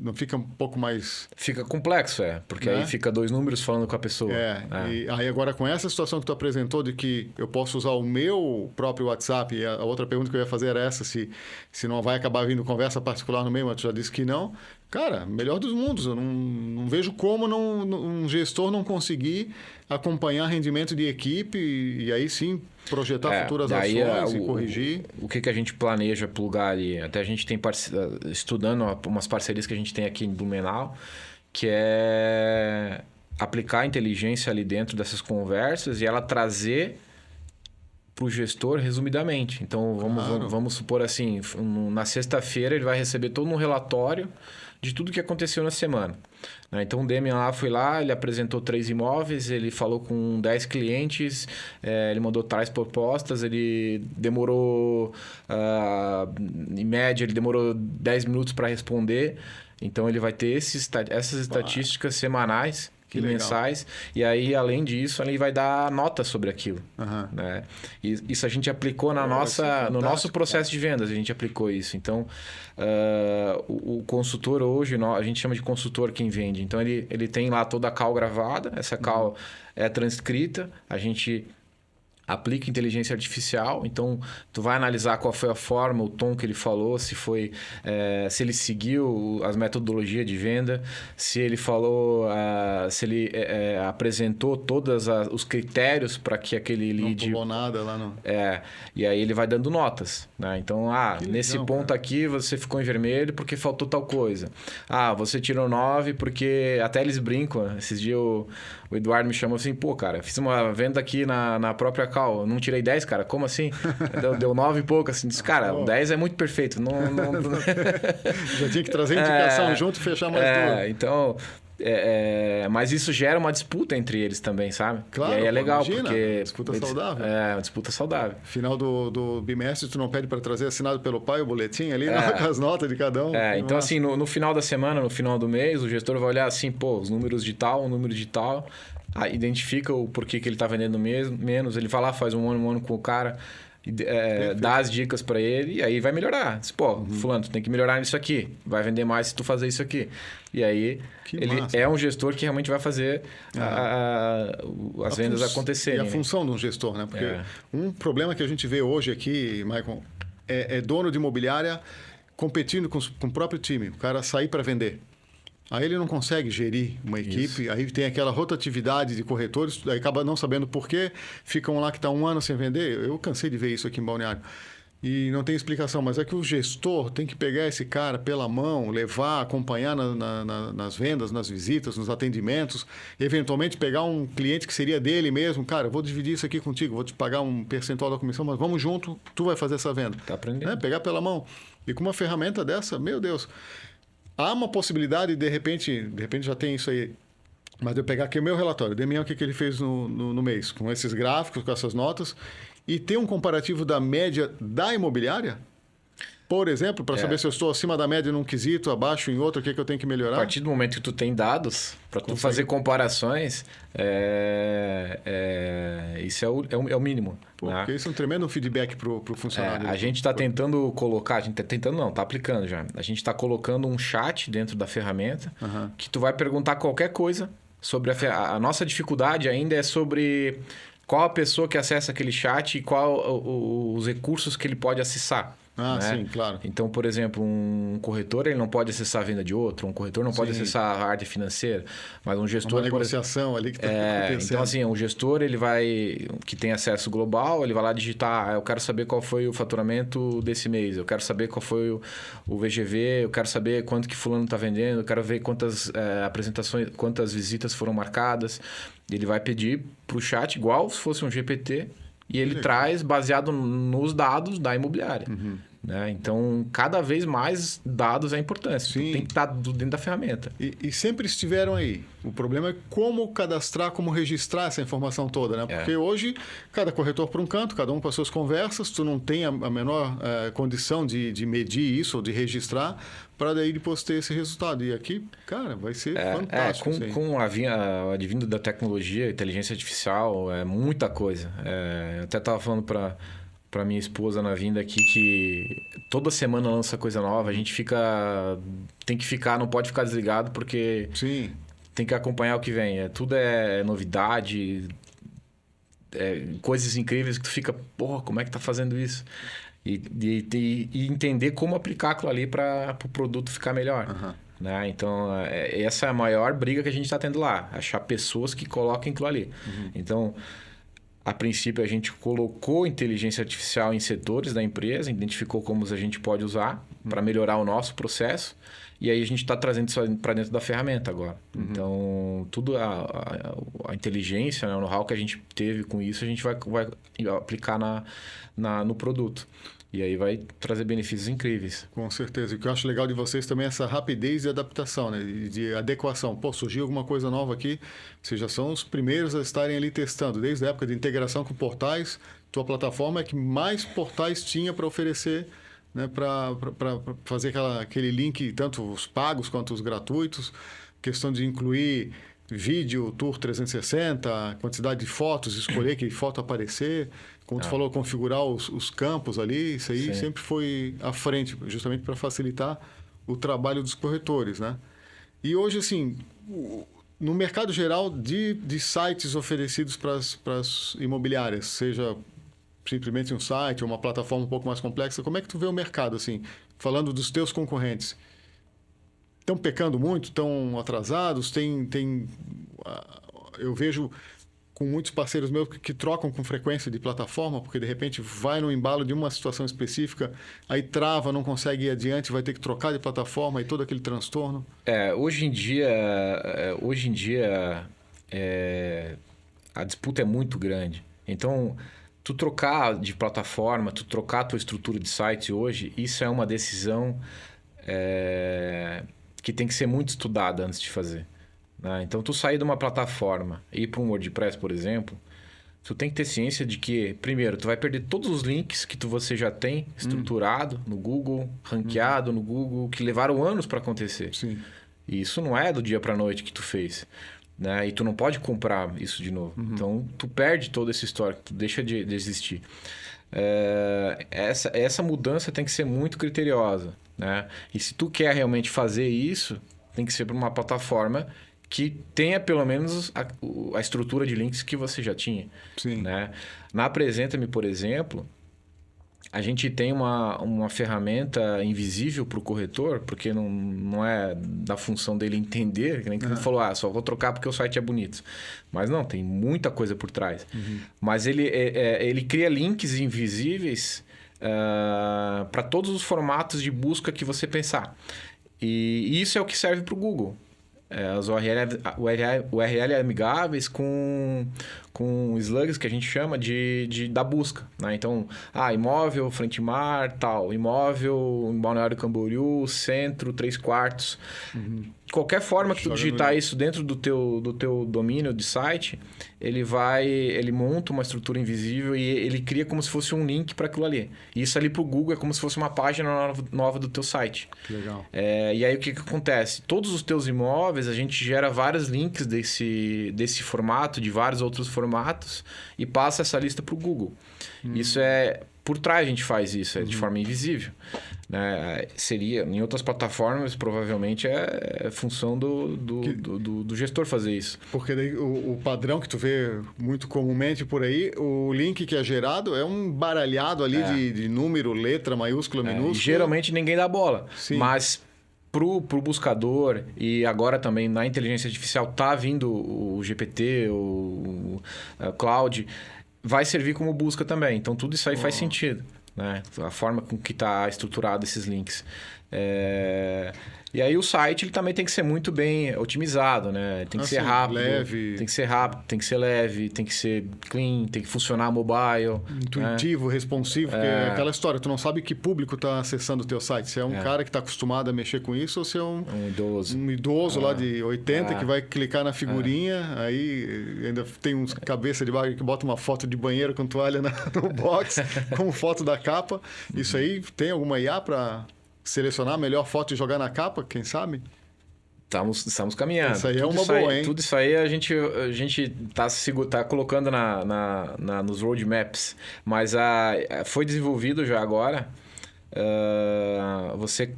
não fica um pouco mais... Fica complexo, porque aí fica 2 números falando com a pessoa. E aí agora com essa situação que tu apresentou de que eu posso usar o meu próprio WhatsApp, e a outra pergunta que eu ia fazer era essa, se não vai acabar vindo conversa particular no meio, mas tu já disse que não. Cara, melhor dos mundos, eu não vejo como um gestor não conseguir acompanhar rendimento de equipe e aí sim projetar futuras ações e corrigir. O que a gente planeja plugar ali? Até a gente tem estudando umas parcerias que a gente tem aqui em Blumenau, que é aplicar a inteligência ali dentro dessas conversas e ela trazer para o gestor resumidamente. Então, vamos supor assim, na sexta-feira ele vai receber todo um relatório de tudo que aconteceu na semana. Então, o Demian foi lá, ele apresentou 3 imóveis, ele falou com 10 clientes, ele mandou tais propostas, ele demorou, em média, ele demorou 10 minutos para responder. Então, ele vai ter essas estatísticas semanais e mensais. E aí, além disso, ele vai dar nota sobre aquilo. Né? E isso a gente aplicou no nosso processo de vendas. A gente aplicou isso. Então, o consultor hoje, a gente chama de consultor quem vende. Então, ele tem lá toda a call gravada. Essa call é transcrita. A gente aplica inteligência artificial, então tu vai analisar qual foi a forma, o tom que ele falou, se ele seguiu as metodologias de venda, se ele falou, se ele apresentou todos os critérios para que aquele lead... Não pulou nada lá, não. E aí ele vai dando notas, né? Então, nesse ponto cara. Aqui você ficou em vermelho porque faltou tal coisa. Você tirou 9 porque... Até eles brincam, esses dias o Eduardo me chamou assim, pô, cara, fiz uma venda aqui na própria call, não tirei 10, cara, como assim? Deu 9 e pouco, assim, disse, cara, o 10 é muito perfeito. Não... Já tinha que trazer indicação junto e fechar mais tudo. Então, mas isso gera uma disputa entre eles também, sabe? Claro, e aí é legal, porque... Disputa saudável. Uma disputa saudável. Final do bimestre, tu não pede para trazer assinado pelo pai o boletim ali, com as notas de cada um. Então, assim, no final da semana, no final do mês, o gestor vai olhar assim, pô, os números de tal, o número de tal... identifica o porquê que ele está vendendo menos, ele vai lá, faz um ano com o cara, dá as dicas para ele e aí vai melhorar. Diz, pô, fulano, tu tem que melhorar nisso aqui, vai vender mais se tu fazer isso aqui. E aí ele é um gestor que realmente vai fazer as vendas acontecerem. E a função de um gestor, né? Porque um problema que a gente vê hoje aqui, Michael, é dono de imobiliária competindo com o próprio time, o cara sair para vender. Aí ele não consegue gerir uma equipe, aí tem aquela rotatividade de corretores, aí acaba não sabendo por quê, ficam lá que está 1 ano sem vender. Eu cansei de ver isso aqui em Balneário. E não tem explicação, mas é que o gestor tem que pegar esse cara pela mão, levar, acompanhar nas vendas, nas visitas, nos atendimentos, eventualmente pegar um cliente que seria dele mesmo. Cara, eu vou dividir isso aqui contigo, vou te pagar um percentual da comissão, mas vamos junto, tu vai fazer essa venda. Tá aprendendo. Pegar pela mão. E com uma ferramenta dessa, meu Deus... Há uma possibilidade, de repente já tem isso aí, mas eu pegar aqui o meu relatório, o Demian, o que ele fez no mês, com esses gráficos, com essas notas, e ter um comparativo da média da imobiliária, por exemplo, para saber se eu estou acima da média num quesito, abaixo em outro, o que eu tenho que melhorar. A partir do momento que tu tem dados, para tu fazer comparações, isso é o mínimo. Porque isso é um tremendo feedback para o funcionário. A gente está tentando colocar, a gente está tentando não, está aplicando já. A gente está colocando um chat dentro da ferramenta que tu vai perguntar qualquer coisa sobre a nossa dificuldade ainda é sobre qual a pessoa que acessa aquele chat e qual os recursos que ele pode acessar. Ah, né? sim, claro. Então, por exemplo, um corretor ele não pode acessar a venda de outro, um corretor não pode acessar a área financeira, mas um gestor... Uma negociação ali que está acontecendo. Então, assim, um gestor ele vai, que tem acesso global, ele vai lá digitar, eu quero saber qual foi o faturamento desse mês, eu quero saber qual foi o VGV, eu quero saber quanto que fulano está vendendo, eu quero ver quantas apresentações, quantas visitas foram marcadas. Ele vai pedir para o chat igual se fosse um GPT e ele traz baseado nos dados da imobiliária. Né? Então, cada vez mais dados é importante. Tem que estar dentro da ferramenta. E sempre estiveram aí. O problema é como cadastrar, como registrar essa informação toda, né? Porque hoje, cada corretor para um canto, cada um para suas conversas, tu não tem a menor condição de medir isso ou de registrar para daí depois ter esse resultado. E aqui, cara, vai ser fantástico. Com o advindo da tecnologia, inteligência artificial, é muita coisa. Eu até estava falando para minha esposa na vinda aqui que toda semana lança coisa nova, a gente não pode ficar desligado porque tem que acompanhar o que vem. Tudo é novidade, coisas incríveis que tu fica, porra, como é que tá fazendo isso? E entender como aplicar aquilo ali para o produto ficar melhor. Né? Então, essa é a maior briga que a gente está tendo lá, achar pessoas que coloquem aquilo ali. Então, a princípio, a gente colocou inteligência artificial em setores da empresa, identificou como a gente pode usar para melhorar o nosso processo. E aí, a gente está trazendo isso para dentro da ferramenta agora. Então, tudo a inteligência, né, o know-how que a gente teve com isso, a gente vai aplicar no produto. E aí vai trazer benefícios incríveis. Com certeza. E o que eu acho legal de vocês também é essa rapidez de adaptação, né? De adequação. Pô, surgiu alguma coisa nova aqui, vocês já são os primeiros a estarem ali testando. Desde a época de integração com portais, tua plataforma é que mais portais tinha para oferecer, né? Para fazer aquele link, tanto os pagos quanto os gratuitos. Questão de incluir vídeo, Tour 360, quantidade de fotos, escolher que foto aparecer. Como tu falou, configurar os campos ali, isso aí sempre foi à frente, justamente para facilitar o trabalho dos corretores, né? E hoje, assim, no mercado geral de sites oferecidos para as imobiliárias, seja simplesmente um site ou uma plataforma um pouco mais complexa, como é que tu vê o mercado, assim, falando dos teus concorrentes? Estão pecando muito? Estão atrasados? Eu vejo com muitos parceiros meus que trocam com frequência de plataforma, porque de repente vai no embalo de uma situação específica, aí trava, não consegue ir adiante, vai ter que trocar de plataforma e todo aquele transtorno. Hoje em dia a disputa é muito grande. Então, tu trocar de plataforma, tu trocar a tua estrutura de site hoje, isso é uma decisão que tem que ser muito estudada antes de fazer. Né? Então, tu sair de uma plataforma e ir para um WordPress, por exemplo, tu tem que ter ciência de que, primeiro, tu vai perder todos os links que você já tem estruturado no Google, ranqueado no Google, que levaram anos para acontecer. Sim. E isso não é do dia para a noite que tu fez. Né? E tu não pode comprar isso de novo. Então, tu perde todo esse histórico, tu deixa de existir. Essa mudança tem que ser muito criteriosa. Né? E se tu quer realmente fazer isso, tem que ser para uma plataforma que tenha pelo menos a estrutura de links que você já tinha. Sim. Né? Na Apresenta-me, por exemplo, a gente tem uma ferramenta invisível para o corretor, porque não é da função dele entender, que nem ele falou, só vou trocar porque o site é bonito. Mas não, tem muita coisa por trás. Mas ele cria links invisíveis para todos os formatos de busca que você pensar. E isso é o que serve para o Google. As URL amigáveis com slugs que a gente chama da busca. Né? Então, imóvel, frente mar, tal. Imóvel, em Balneário Camboriú, centro, 3/4. Qualquer forma que tu digitar isso dentro do teu domínio de site, ele monta uma estrutura invisível e ele cria como se fosse um link para aquilo ali. E isso ali para o Google é como se fosse uma página nova do teu site. Legal. E aí o que acontece? Todos os teus imóveis, a gente gera vários links desse formato, de vários outros formatos formatos e passa essa lista para o Google. Isso é... Por trás a gente faz isso, é de forma invisível. Né? Seria, em outras plataformas, provavelmente é função do gestor fazer isso. Porque daí, o padrão que tu vê muito comumente por aí, o link que é gerado é um baralhado ali de número, letra, maiúscula, minúscula. Geralmente ninguém dá bola. Sim. Mas pro buscador e agora também na inteligência artificial tá vindo o GPT, o Cloud, vai servir como busca também. Então tudo isso aí faz sentido, né? A forma com que está estruturado esses links. E aí o site ele também tem que ser muito bem otimizado, né? Tem que ser rápido, leve. tem que ser rápido, tem que ser leve, tem que ser clean, tem que funcionar mobile. Intuitivo, né? responsivo, porque é aquela história, tu não sabe que público está acessando o teu site. Se é um cara que está acostumado a mexer com isso ou se é um idoso lá de 80 que vai clicar na figurinha, aí ainda tem uns cabeça de bagulho que bota uma foto de banheiro com toalha no box, como foto da capa. Isso aí, tem alguma IA para selecionar a melhor foto e jogar na capa, quem sabe? Estamos caminhando. Isso aí é uma boa, hein? Tudo isso aí a gente tá colocando nos roadmaps. Mas foi desenvolvido já agora você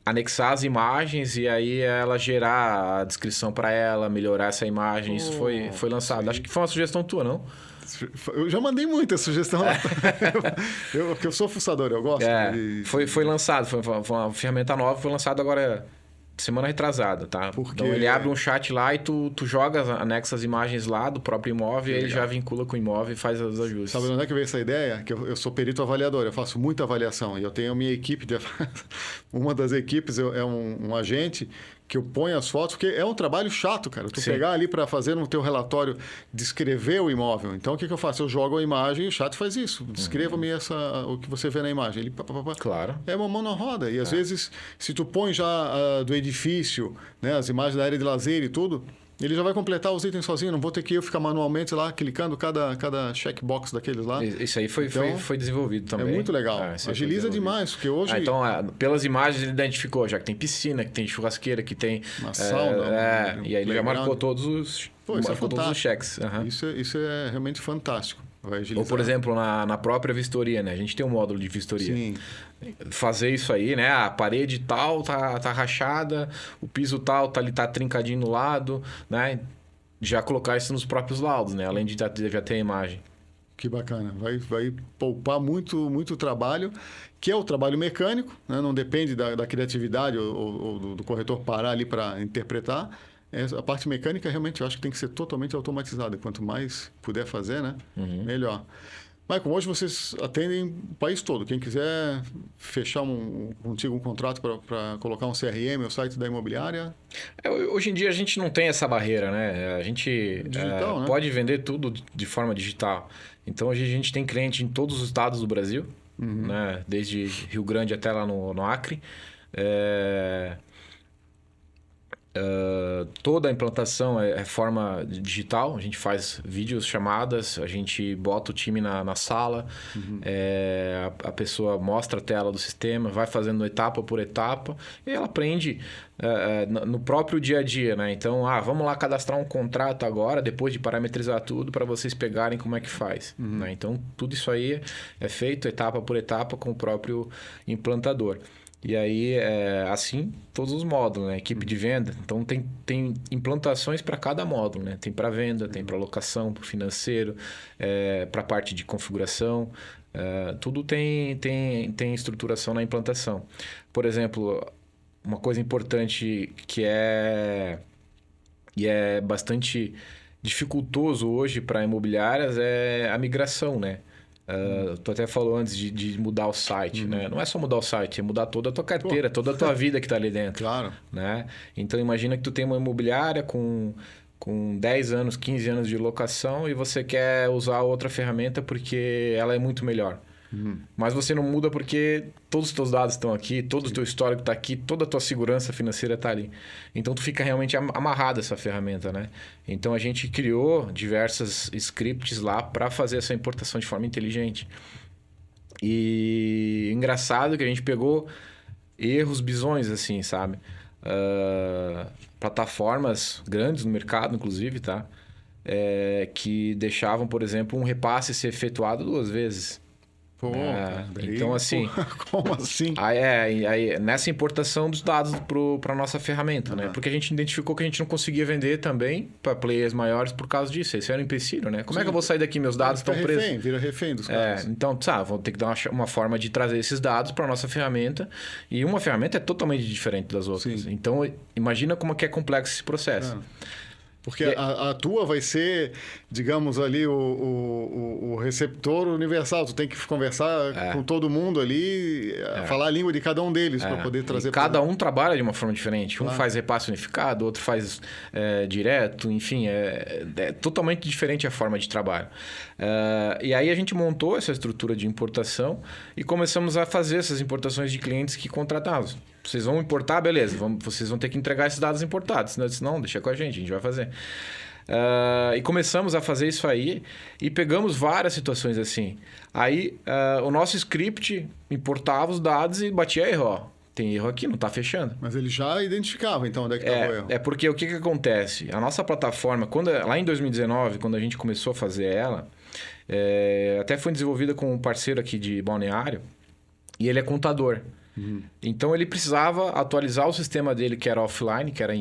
anexar as imagens e aí ela gerar a descrição para ela, melhorar essa imagem. Isso foi lançado. Acho que foi uma sugestão tua, não? Eu já mandei muita sugestão. Porque eu sou fuçador, eu gosto. Foi lançado, foi uma ferramenta nova, foi lançado agora semana retrasada, tá? Porque... Então ele abre um chat lá e tu joga, anexa as imagens lá do próprio imóvel e ele já vincula com o imóvel e faz os ajustes. Sabe onde é que veio essa ideia? Que eu sou perito avaliador, eu faço muita avaliação e eu tenho a minha equipe, uma das equipes é um agente que eu ponho as fotos, porque é um trabalho chato, cara. Tu pegar ali para fazer no teu relatório, descrever o imóvel. Então, o que eu faço? Eu jogo a imagem e o chat faz isso. Descreva-me o que você vê na imagem. Ele, Claro. É uma mão na roda. E, às vezes, se tu põe já do edifício, né, as imagens da área de lazer e tudo, ele já vai completar os itens sozinho. Não vou ter que eu ficar manualmente lá, clicando cada checkbox daqueles lá. Isso aí foi desenvolvido também. É muito legal. Agiliza demais, porque hoje... Então, pelas imagens ele identificou, já que tem piscina, que tem churrasqueira, que tem... Uma sauna. E aí ele já marcou todos os cheques. Isso é realmente fantástico. Ou, por exemplo, na própria vistoria, né? A gente tem um módulo de vistoria. Sim. Fazer isso aí, né? A parede tal tá rachada, o piso tal tá trincadinho no lado, né? Já colocar isso nos próprios laudos, né? Além de já ter a imagem. Que bacana. Vai poupar muito trabalho, que é o trabalho mecânico, né? Não depende da criatividade ou do corretor parar ali para interpretar. A parte mecânica, realmente, eu acho que tem que ser totalmente automatizada. Quanto mais puder fazer, né? Melhor. Michael, hoje vocês atendem o país todo. Quem quiser fechar contigo um contrato para colocar um CRM, o site da imobiliária... Hoje em dia a gente não tem essa barreira, né? A gente digital, né? Pode vender tudo de forma digital. Então, hoje a gente tem cliente em todos os estados do Brasil, né? Desde Rio Grande até lá no Acre. Toda a implantação é forma digital. A gente faz vídeos, chamadas, a gente bota o time na sala, a pessoa mostra a tela do sistema, vai fazendo etapa por etapa e ela aprende no próprio dia a dia, né? Então, vamos lá cadastrar um contrato agora, depois de parametrizar tudo, para vocês pegarem como é que faz. Né? Então, tudo isso aí é feito etapa por etapa com o próprio implantador. E aí, assim, todos os módulos, né? Equipe de venda. Então, tem implantações para cada módulo, né? Tem para venda, tem para locação, para financeiro, para a parte de configuração. Tudo tem estruturação na implantação. Por exemplo, uma coisa importante que é bastante dificultoso hoje para imobiliárias é a migração, né? Tu até falou antes de mudar o site, né? Não é só mudar o site, é mudar toda a tua carteira, toda a tua vida que está ali dentro. Claro. Né? Então, imagina que tu tem uma imobiliária com 10 anos, 15 anos de locação e você quer usar outra ferramenta porque ela é muito melhor. Mas você não muda porque todos os teus dados estão aqui, todo o teu histórico está aqui, toda a tua segurança financeira está ali. Então, tu fica realmente amarrado a essa ferramenta, né? Então, a gente criou diversas scripts lá para fazer essa importação de forma inteligente. E engraçado que a gente pegou erros bizonhos, assim, sabe? Plataformas grandes no mercado, inclusive, tá? que deixavam, por exemplo, um repasse ser efetuado 2 vezes. Pô, então, assim... Como assim? Aí, nessa importação dos dados para a nossa ferramenta, né? Porque a gente identificou que a gente não conseguia vender também para players maiores por causa disso. Esse era um empecilho, né? Como é que eu vou sair daqui? Meus dados estão presos. Vira refém dos caras. Então, vou ter que dar uma forma de trazer esses dados para a nossa ferramenta. E uma ferramenta é totalmente diferente das outras. Sim. Então, imagina como que é complexo esse processo. Porque a tua vai ser, digamos ali, o receptor universal. Tu tem que conversar com todo mundo ali, falar a língua de cada um deles para poder trazer... Cada um trabalha de uma forma diferente. Claro. Um faz repasse unificado, outro faz direto. Enfim, é totalmente diferente a forma de trabalho. E aí a gente montou essa estrutura de importação e começamos a fazer essas importações de clientes que contratavam. Vocês vão importar, beleza. Vocês vão ter que entregar esses dados importados. Senão eu disse, não, deixa com a gente vai fazer. E começamos a fazer isso aí e pegamos várias situações assim. Aí o nosso script importava os dados e batia erro. Ó, tem erro aqui, não está fechando. Mas ele já identificava, então, onde é que estava o erro. Porque o que acontece? A nossa plataforma, lá em 2019, quando a gente começou a fazer ela, até foi desenvolvida com um parceiro aqui de Balneário e ele é contador. Então, ele precisava atualizar o sistema dele, que era offline, que era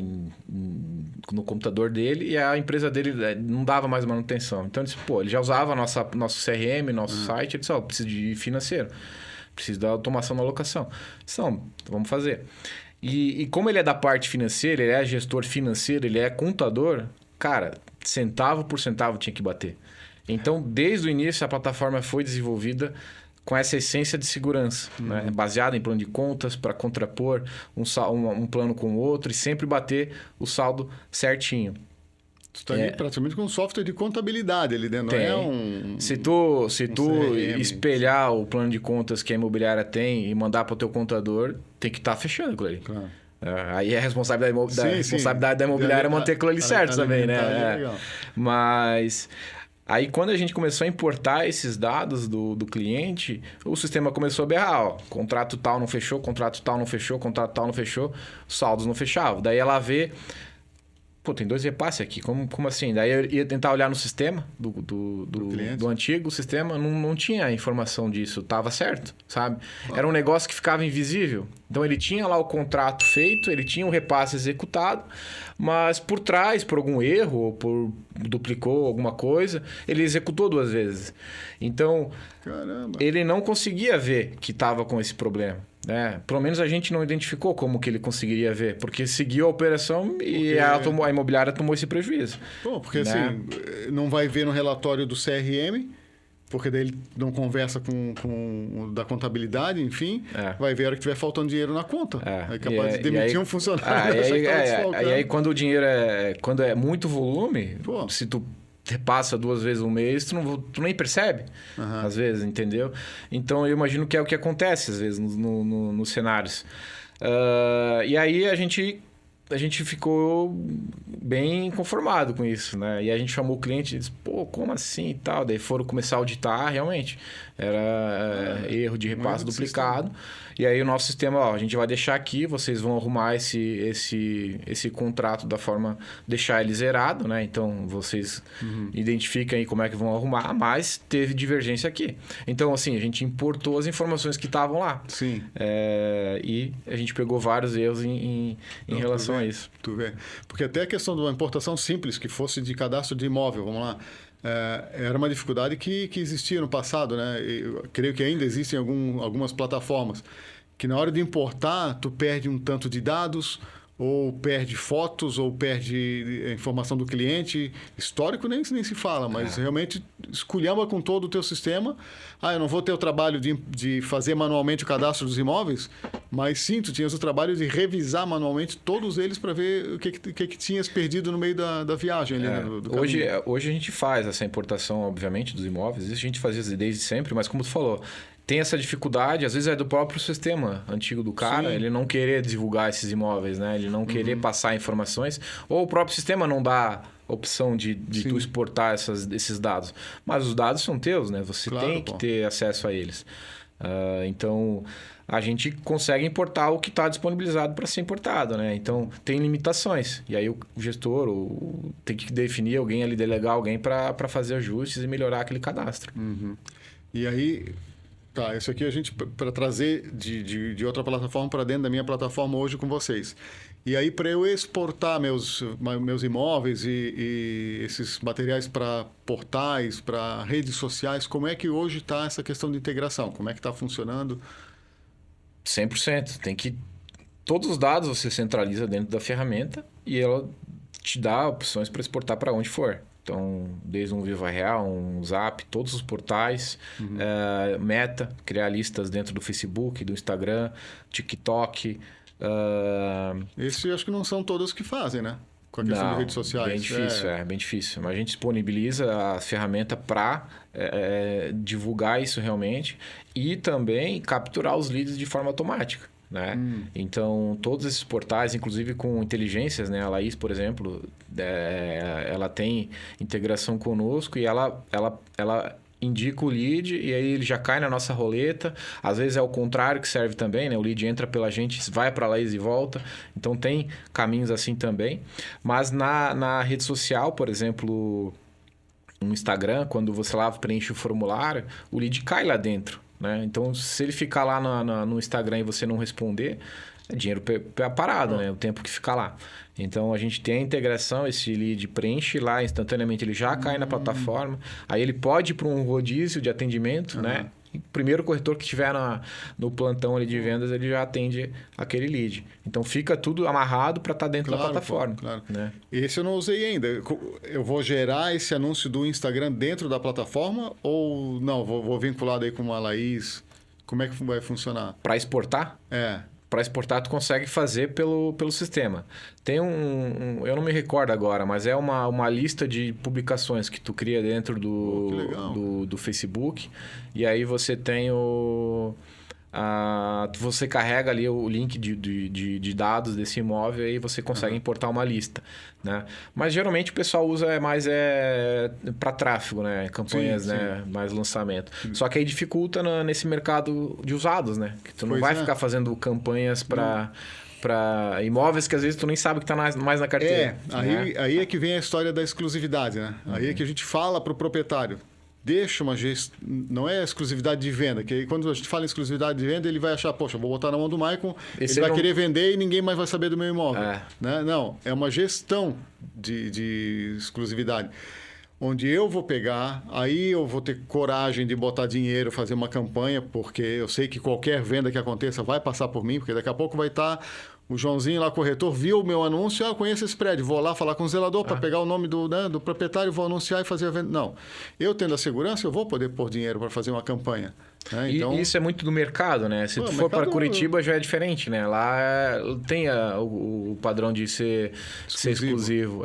no computador dele, e a empresa dele não dava mais manutenção. Então, ele já usava nosso CRM, nosso site, ele disse, preciso de financeiro, preciso da automação da alocação. Então, vamos fazer. E como ele é da parte financeira, ele é gestor financeiro, ele é contador, cara, centavo por centavo tinha que bater. Então, desde o início, a plataforma foi desenvolvida com essa essência de segurança, né? Baseada em plano de contas para contrapor um plano com o outro e sempre bater o saldo certinho. Tu está ali praticamente com um software de contabilidade ali dentro, não é um... Se tu espelhar o plano de contas que a imobiliária tem e mandar para o teu contador, tem que estar fechando aquilo ali. Claro. Aí é a responsabilidade da imobiliária manter aquilo ali certo também, né? Mas... Aí, quando a gente começou a importar esses dados do cliente, o sistema começou a berrar. Ó, contrato tal não fechou, contrato tal não fechou, contrato tal não fechou, saldos não fechavam. Daí ela vê... Pô, tem 2 repasses aqui, como assim? Daí eu ia tentar olhar no sistema do antigo sistema, não tinha informação disso, estava certo, sabe? Era um negócio que ficava invisível. Então, ele tinha lá o contrato feito, ele tinha o repasse executado, mas por trás, por algum erro, ou duplicou alguma coisa, ele executou 2 vezes. Então, ele não conseguia ver que estava com esse problema. Pelo menos a gente não identificou como que ele conseguiria ver, porque seguiu a operação e a imobiliária tomou esse prejuízo. Bom, porque assim, não vai ver no relatório do CRM, porque daí ele não conversa com da contabilidade, enfim, vai ver a hora que tiver faltando dinheiro na conta. É capaz de demitir um funcionário. E aí, quando o dinheiro quando é muito volume, se tu repassa 2 vezes no mês, tu nem percebe, às vezes, entendeu? Então, eu imagino que é o que acontece, às vezes, nos cenários. E aí, a gente ficou bem conformado com isso, né? E a gente chamou o cliente e disse, pô, como assim e tal? Daí foram começar a auditar, realmente. Era erro de repasse duplicado. E aí o nosso sistema, a gente vai deixar aqui, vocês vão arrumar esse contrato da forma, deixar ele zerado, né? Então, vocês identificam aí como é que vão arrumar, mas teve divergência aqui. Então, assim, a gente importou as informações que estavam lá. Sim. E a gente pegou vários erros em relação a isso. Tu vê. Porque até a questão de uma importação simples, que fosse de cadastro de imóvel, vamos lá, era uma dificuldade que existia no passado, né? Eu creio que ainda existem algumas plataformas que na hora de importar, tu perde um tanto de dados, ou perde fotos, ou perde a informação do cliente. Histórico nem se fala, mas realmente esculhamba com todo o teu sistema. Eu não vou ter o trabalho de fazer manualmente o cadastro dos imóveis, mas sim, tu tinhas o trabalho de revisar manualmente todos eles para ver o que tinhas perdido no meio da viagem. Ali, do hoje a gente faz essa importação, obviamente, dos imóveis. Isso a gente fazia desde sempre, mas como tu falou, tem essa dificuldade, às vezes é do próprio sistema antigo do cara, ele não querer divulgar esses imóveis, né? Ele não querer passar informações, ou o próprio sistema não dá opção de tu exportar esses dados. Mas os dados são teus, né? Você tem que ter acesso a eles. Então, a gente consegue importar o que está disponibilizado para ser importado, né? Então, tem limitações. E aí o gestor tem que definir alguém ali, delegar alguém para fazer ajustes e melhorar aquele cadastro. Uhum. E aí, tá, isso aqui a gente para trazer de outra plataforma para dentro da minha plataforma hoje com vocês. E aí, para eu exportar meus imóveis e esses materiais para portais, para redes sociais, como é que hoje está essa questão de integração? Como é que está funcionando? 100%. Todos os dados você centraliza dentro da ferramenta e ela te dá opções para exportar para onde for. Então, desde um Viva Real, um Zap, todos os portais, Meta, criar listas dentro do Facebook, do Instagram, TikTok. Esse acho que não são todos que fazem, né? Com a questão de redes sociais. Bem difícil, bem difícil. Mas a gente disponibiliza a ferramenta para divulgar isso realmente e também capturar os leads de forma automática. Né? Então, todos esses portais, inclusive com inteligências, né? A Laís, por exemplo, ela tem integração conosco e ela indica o lead e aí ele já cai na nossa roleta. Às vezes é o contrário que serve também, né? O lead entra pela gente, vai para a Laís e volta. Então, tem caminhos assim também. Mas na rede social, por exemplo, no Instagram, quando você lá preenche o formulário, o lead cai lá dentro. Né? Então, se ele ficar lá no Instagram e você não responder, é dinheiro parado, né? O tempo que fica lá. Então, a gente tem a integração, esse lead preenche lá instantaneamente, ele já cai na plataforma. Aí, ele pode ir para um rodízio de atendimento, né? E o primeiro corretor que estiver no plantão ali de vendas, ele já atende aquele lead. Então, fica tudo amarrado para estar dentro da plataforma. Claro. Né? Esse eu não usei ainda. Eu vou gerar esse anúncio do Instagram dentro da plataforma ou não? Vou vincular daí com a Laís? Como é que vai funcionar? Para exportar? Para exportar, tu consegue fazer pelo sistema. Tem eu não me recordo agora, mas é uma lista de publicações que tu cria dentro do Facebook. E aí você tem você carrega ali o link de dados desse imóvel e aí você consegue importar uma lista. Né? Mas geralmente o pessoal usa mais para tráfego, né? Campanhas, sim. Né? Mais lançamento. Sim. Só que aí dificulta nesse mercado de usados, né? Que tu não vai ficar fazendo campanhas para imóveis que às vezes tu nem sabe que está mais na carteira. Aí é que vem a história da exclusividade, né? Aí é que a gente fala para o proprietário. Deixa uma gestão... Não é exclusividade de venda, que quando a gente fala em exclusividade de venda, ele vai achar, poxa, vou botar na mão do Maicon, ele vai querer vender e ninguém mais vai saber do meu imóvel. Né? Não, é uma gestão de exclusividade. Onde eu vou pegar, aí eu vou ter coragem de botar dinheiro, fazer uma campanha, porque eu sei que qualquer venda que aconteça vai passar por mim, porque daqui a pouco vai estar... O Joãozinho lá, corretor, viu o meu anúncio, eu conheço esse prédio, vou lá falar com o zelador para pegar o nome do proprietário, vou anunciar e fazer a venda. Não, eu tendo a segurança, eu vou poder pôr dinheiro para fazer uma campanha. Né? Então... E isso é muito do mercado, né? Se tu for para Curitiba já é diferente, né? Lá tem o padrão de ser exclusivo.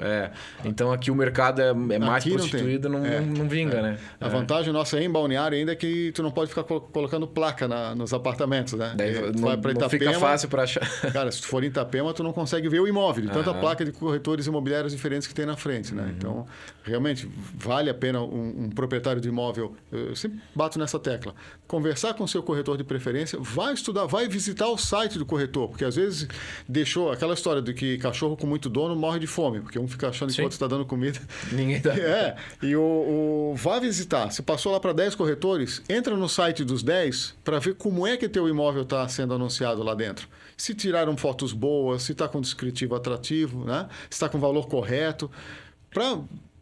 Então aqui o mercado é mais prostituído, não vinga, né? A vantagem nossa em Balneário ainda é que tu não pode ficar colocando placa nos apartamentos, né? Daí não fica fácil para achar. Cara, se tu for em Itapema, tu não consegue ver o imóvel, de tanta placa de corretores imobiliários diferentes que tem na frente, né? Então, realmente, vale a pena um proprietário de imóvel, eu sempre bato nessa tecla, conversar com o seu corretor de preferência, vai estudar, vai visitar o site do corretor, porque às vezes deixou aquela história de que cachorro com muito dono morre de fome, porque um fica achando que o outro está dando comida. Ninguém dá. E vá visitar. Se passou lá para 10 corretores, entra no site dos 10 para ver como é que teu imóvel está sendo anunciado lá dentro. Se tiraram fotos boas, se está com descritivo atrativo, né? Se está com valor correto, para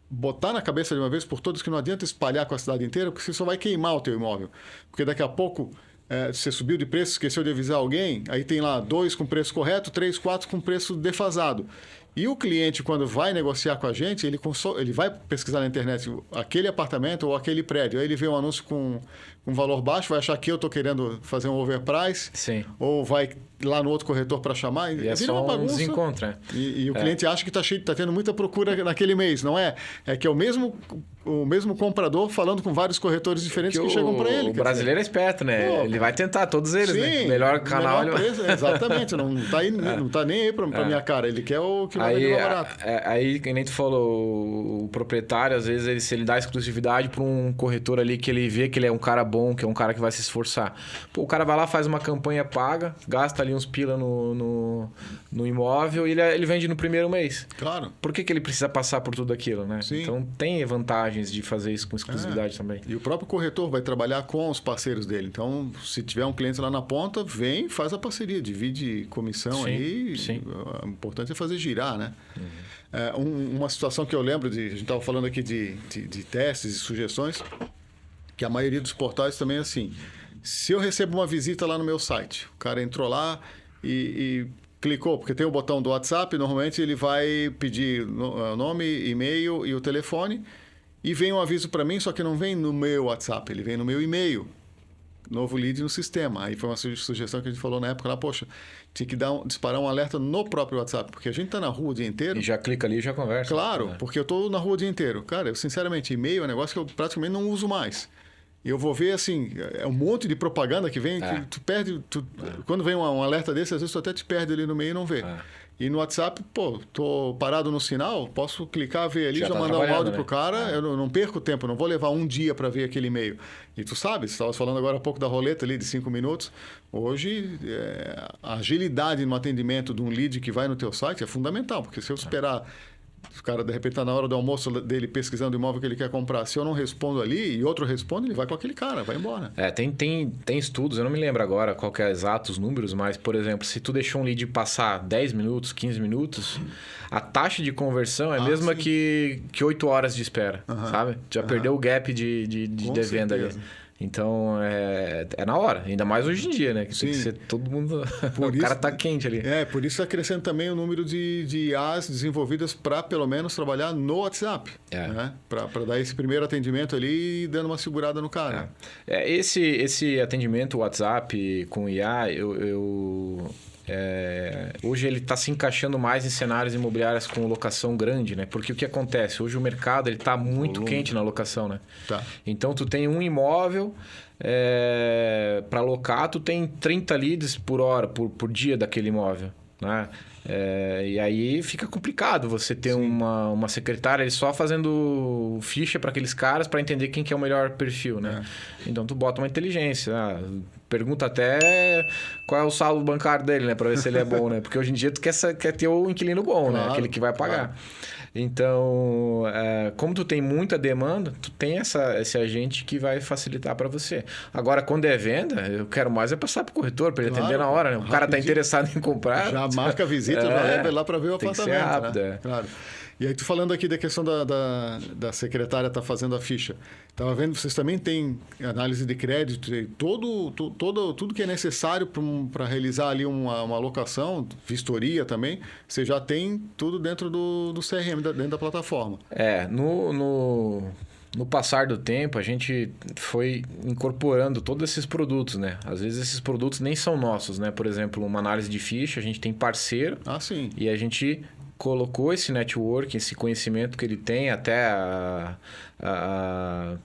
botar na cabeça de uma vez por todas que não adianta espalhar com a cidade inteira, porque você só vai queimar o teu imóvel. Porque daqui a pouco você subiu de preço, esqueceu de avisar alguém, aí tem lá 2 com preço correto, 3, 4 com preço defasado. E o cliente, quando vai negociar com a gente, ele vai pesquisar na internet aquele apartamento ou aquele prédio. Aí ele vê um anúncio com valor baixo, vai achar que eu estou querendo fazer um overprice. Sim. Ou vai lá no outro corretor para chamar. E é só uma bagunça. Desencontro. E o cliente acha que está tendo muita procura naquele mês. Não é? É que é o mesmo o mesmo comprador falando com vários corretores diferentes que chegam para ele. O brasileiro é esperto, né? Pô, ele vai tentar todos eles, sim, né? Melhor canal. Exatamente, não tá nem aí para minha cara. Ele quer o que vai vender mais barato. Aí, que nem tu falou, o proprietário, às vezes, se ele dá exclusividade para um corretor ali que ele vê que ele é um cara bom, que é um cara que vai se esforçar. Pô, o cara vai lá, faz uma campanha paga, gasta ali uns pila no imóvel e ele vende no primeiro mês. Claro. Por que ele precisa passar por tudo aquilo, né? Sim. Então, tem vantagens de fazer isso com exclusividade também. E o próprio corretor vai trabalhar com os parceiros dele. Então, se tiver um cliente lá na ponta, vem, faz a parceria, divide comissão aí. Sim. O importante é fazer girar, né? Uma situação que eu lembro, a gente estava falando aqui de testes e sugestões, que a maioria dos portais também é assim. Se eu recebo uma visita lá no meu site, o cara entrou lá e clicou, porque tem o botão do WhatsApp, normalmente ele vai pedir o nome, e-mail e o telefone, e vem um aviso para mim, só que não vem no meu WhatsApp, ele vem no meu e-mail. Novo lead no sistema. Aí foi uma sugestão que a gente falou na época lá, poxa, tinha que disparar um alerta no próprio WhatsApp, porque a gente está na rua o dia inteiro. E já clica ali e já conversa. Claro, porque eu estou na rua o dia inteiro. Cara, eu sinceramente, e-mail é um negócio que eu praticamente não uso mais. E eu vou ver, assim, é um monte de propaganda que vem, que tu perde... Quando vem um alerta desse, às vezes tu até te perde ali no meio e não vê. E no WhatsApp, pô, tô parado no sinal, posso clicar, ver ali, já tá mandar um áudio, né? pro cara, eu não perco tempo, não vou levar um dia para ver aquele e-mail. E tu sabe, você estava falando agora há pouco da roleta ali de 5 minutos. Hoje, a agilidade no atendimento de um lead que vai no teu site é fundamental, porque se eu esperar... O cara, de repente, está na hora do almoço dele pesquisando o imóvel que ele quer comprar. Se eu não respondo ali e outro responde, ele vai com aquele cara, vai embora. Tem estudos, eu não me lembro agora qual que é exatos números, mas, por exemplo, se tu deixou um lead passar 10 minutos, 15 minutos, a taxa de conversão é a mesma que 8 horas de espera, sabe? Já perdeu o gap de venda ali. Então, é na hora. Ainda mais hoje em dia, né? Que tem que ser todo mundo... o cara tá quente ali. Por isso está crescendo também o número de IAs desenvolvidas para, pelo menos, trabalhar no WhatsApp. Né? Para dar esse primeiro atendimento ali e dando uma segurada no cara. Esse atendimento WhatsApp com IA, hoje ele está se encaixando mais em cenários imobiliários com locação grande, né? Porque o que acontece? Hoje o mercado está muito quente na locação, né? Então, tu tem um imóvel para alocar, tu tem 30 leads por hora, por dia daquele imóvel, né? E aí fica complicado você ter uma secretária só fazendo ficha para aqueles caras para entender quem que é o melhor perfil, né? Então, tu bota uma inteligência, pergunta até qual é o saldo bancário dele, né? Para ver se ele é bom, né? Porque hoje em dia tu quer ter o inquilino bom, né? Aquele que vai pagar. Então, como tu tem muita demanda, tu tem esse agente que vai facilitar para você. Agora, quando é venda, eu quero mais passar para o corretor, para ele atender na hora, né? O cara tá interessado em comprar. Já marca a visita, já leva lá para ver o apartamento. Tem que ser rápido, né? Claro. E aí, tu falando aqui da questão da secretária estar fazendo a ficha. Estava vendo, vocês também têm análise de crédito, tudo que é necessário para realizar ali uma alocação, vistoria também, você já tem tudo dentro do CRM, dentro da plataforma. No passar do tempo, a gente foi incorporando todos esses produtos, né? Às vezes esses produtos nem são nossos, né? Por exemplo, uma análise de ficha, a gente tem parceiro. Sim. E a gente colocou esse network, esse conhecimento que ele tem, até